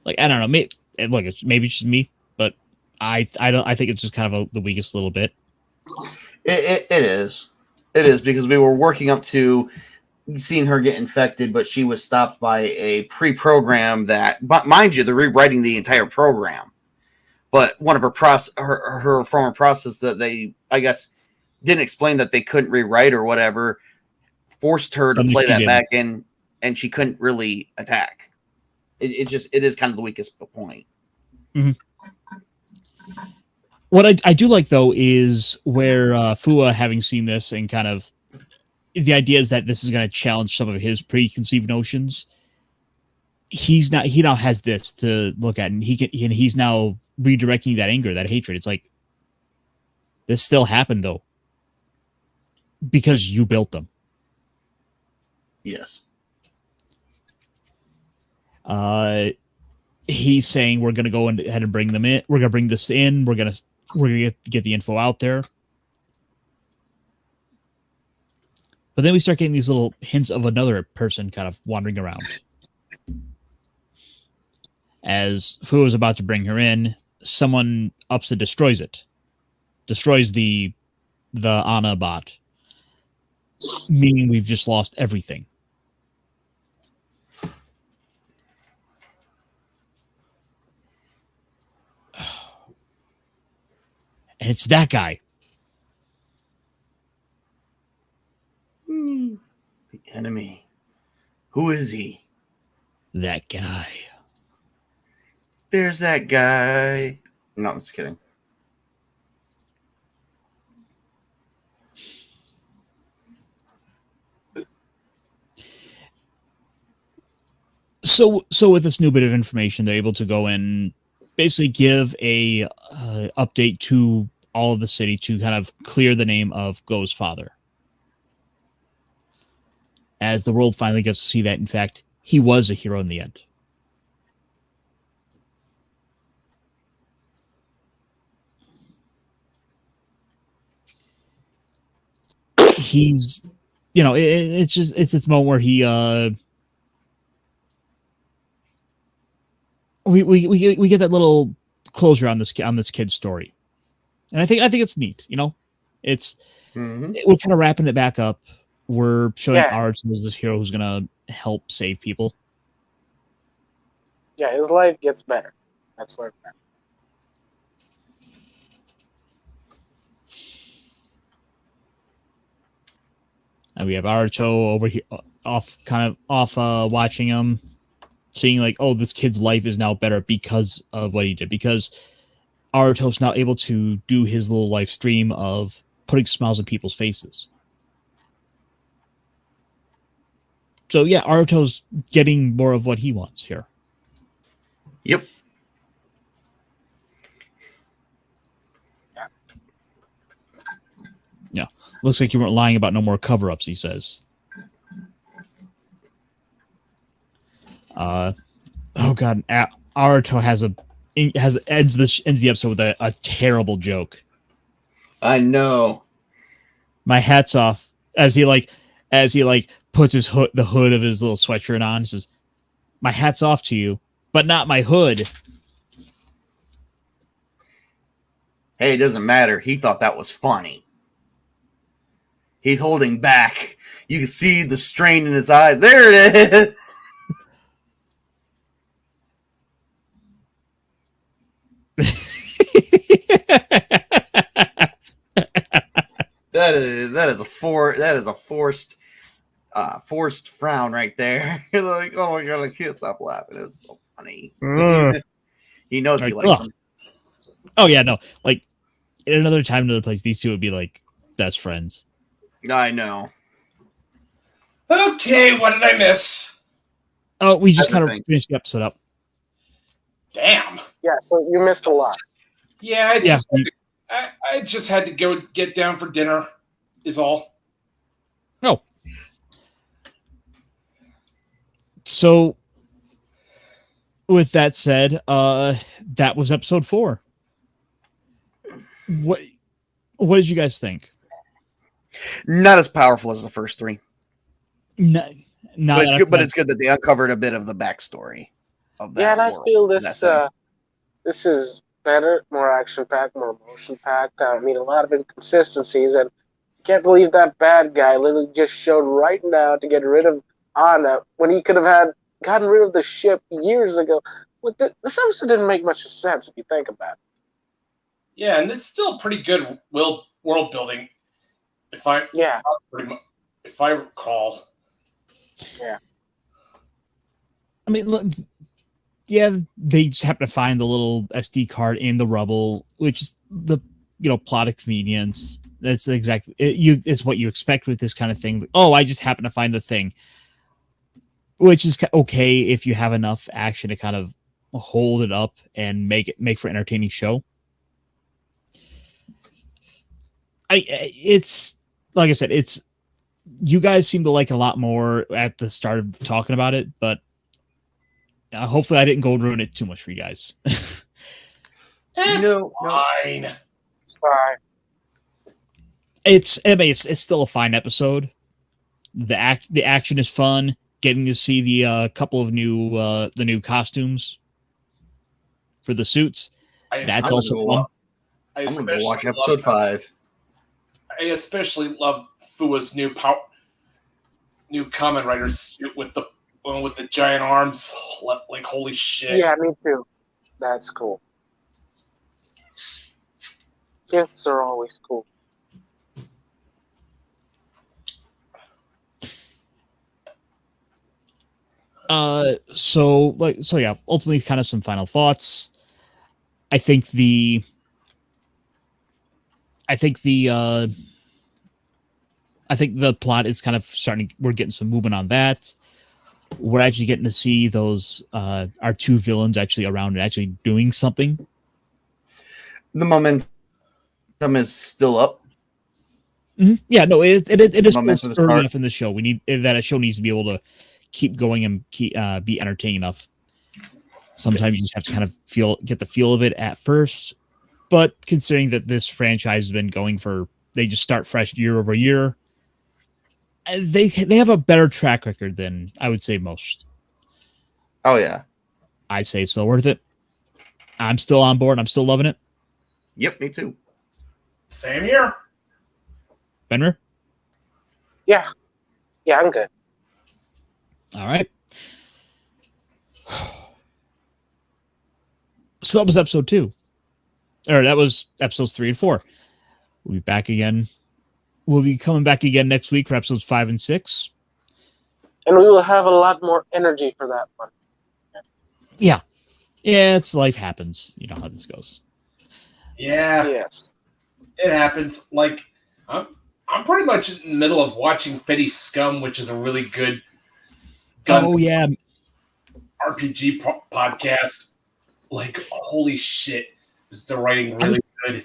Like, I don't know, maybe it's just me, but I think it's just kind of the weakest little bit. It is because we were working up to seeing her get infected, but she was stopped by a pre-program that, but mind you, they're rewriting the entire program. But one of her former process that they, I guess, didn't explain that they couldn't rewrite or whatever, forced her to play that back in, and she couldn't really attack. It is kind of the weakest point. Mm-hmm. What I do like though is where Fua, having seen this and kind of the idea is that this is going to challenge some of his preconceived notions. He now has this to look at, and he's now redirecting that anger, that hatred. It's like, this still happened though, because you built them. Yes. He's saying we're going to go ahead and bring them in. We're going to bring this in. We're going to get the info out there. But then we start getting these little hints of another person kind of wandering around. As Fu is about to bring her in, someone ups and destroys it. Destroys the Ana bot. Meaning we've just lost everything. And it's that guy. The enemy. Who is he? That guy. There's that guy. No, I'm just kidding. So with this new bit of information, they're able to go and basically give a update to all of the city to kind of clear the name of Go's father. As the world finally gets to see that, in fact, he was a hero in the end. He's it's just it's moment where he we get that little closure on this kid's story, and I think it's neat. It's we're kind of wrapping it back up. We're showing Arts as this hero who's gonna help save people. Yeah, his life gets better. That's where it's at. And we have Aruto over here, off watching him, seeing like, oh, this kid's life is now better because of what he did. Because Aruto's now able to do his little live stream of putting smiles on people's faces. So yeah, Aruto's getting more of what he wants here. Yep. Yeah. Looks like you weren't lying about no more cover-ups, he says. Oh god, Aruto ends the episode with a terrible joke. I know. My hat's off as he puts the hood of his little sweatshirt on. He says, "My hat's off to you, but not my hood." Hey, it doesn't matter. He thought that was funny. He's holding back. You can see the strain in his eyes. There it is. That is a forced frown right there. You're like, oh my god, I can't stop laughing. It was so funny. He knows he likes him. Oh yeah, no. Like in another time, another place, these two would be like best friends. I know. Okay, what did I miss? Oh, we just kind of finished the episode up. Damn. Yeah, so you missed a lot. Yeah, I just had to go get down for dinner, is all. Oh. So, with that said, that was episode 4. What did you guys think? Not as powerful as the first 3. No, but it's good. But it's good that they uncovered a bit of the backstory of that. Yeah, and I feel this is better, more action-packed, more emotion-packed. I mean, a lot of inconsistencies, and I can't believe that bad guy literally just showed right now to get rid of Anna when he could have gotten rid of the ship years ago. This episode didn't make much sense if you think about it. Yeah, and it's still pretty good world building. If I recall. Yeah. I mean, look. Yeah, they just happen to find the little SD card in the rubble, which is the plot of convenience. That's exactly it's what you expect with this kind of thing. Oh, I just happen to find the thing, which is okay if you have enough action to kind of hold it up and make for an entertaining show. It's like I said, you guys seem to like a lot more at the start of talking about it, but. Hopefully, I didn't go ruin it too much for you guys. It's fine. It's fine. It's still a fine episode. The action is fun. Getting to see the couple of new costumes for the suits. That's also fun. I'm gonna go watch episode 5. I especially love Fua's new Kamen Rider suit with the giant arms. Like, holy shit. Yeah, me too. That's cool. Gifts are always cool. So yeah, ultimately kind of some final thoughts. I think the plot is kind of starting. We're getting some movement on that. We're actually getting to see those our 2 villains actually around and actually doing something. The momentum is still up. Mm-hmm. Yeah, no, it is still early enough in the show. We need that a show needs to be able to keep going and be entertaining enough. Sometimes you just have to kind of get the feel of it at first. But considering that this franchise has been going they just start fresh year over year. they have a better track record than I would say most. Oh yeah. I say it's still worth it. I'm still on board. I'm still loving it. Yep, me too. Same here. Benner? Yeah, I'm good. All right. So that was episode 2. Or that was episodes 3 and 4. We'll be back again. We'll be coming back again next week for episodes 5 and 6. And we will have a lot more energy for that one. Yeah. Yeah, it's life happens. You know how this goes. Yeah. Yes. It happens. Like, I'm pretty much in the middle of watching Fetty Scum, which is a really good yeah. RPG podcast. Like, holy shit, is the writing really good?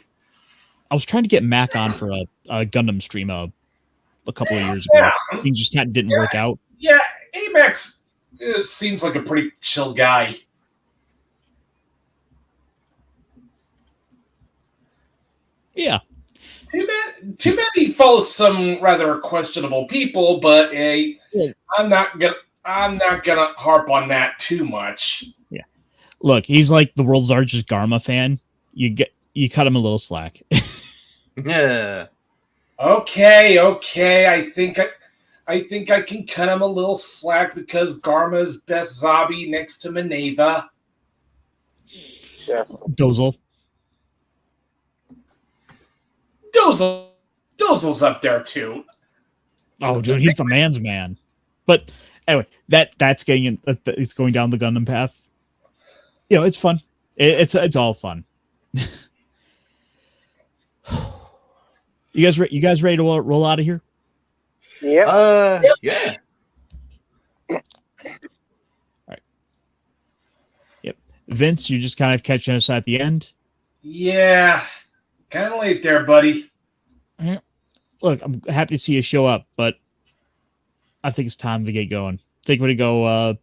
I was trying to get Mac on for a Gundam stream a couple of years ago. Things just didn't work out. Yeah, Amax seems like a pretty chill guy. Yeah. Too bad he follows some rather questionable people, but hey, I'm not gonna harp on that too much. Yeah. Look, he's like the world's largest Garma fan. You cut him a little slack. Yeah. Okay. I think I can cut him a little slack because Garma's best zombie next to Minerva. Yes. Dozel. Dozel's up there too. Oh, dude, he's the man's man. But anyway, that's getting in. It's going down the Gundam path. You know, it's fun. It's all fun. You guys ready to roll out of here? Yep. Yeah. All right. Yep. Vince, you're just kind of catching us at the end. Yeah, kind of late there, buddy. Look, I'm happy to see you show up, but I think it's time to get going. I think we're gonna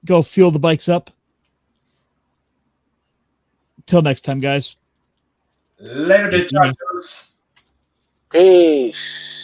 go fuel the bikes up. Till next time, guys. Later, bitch. Peace.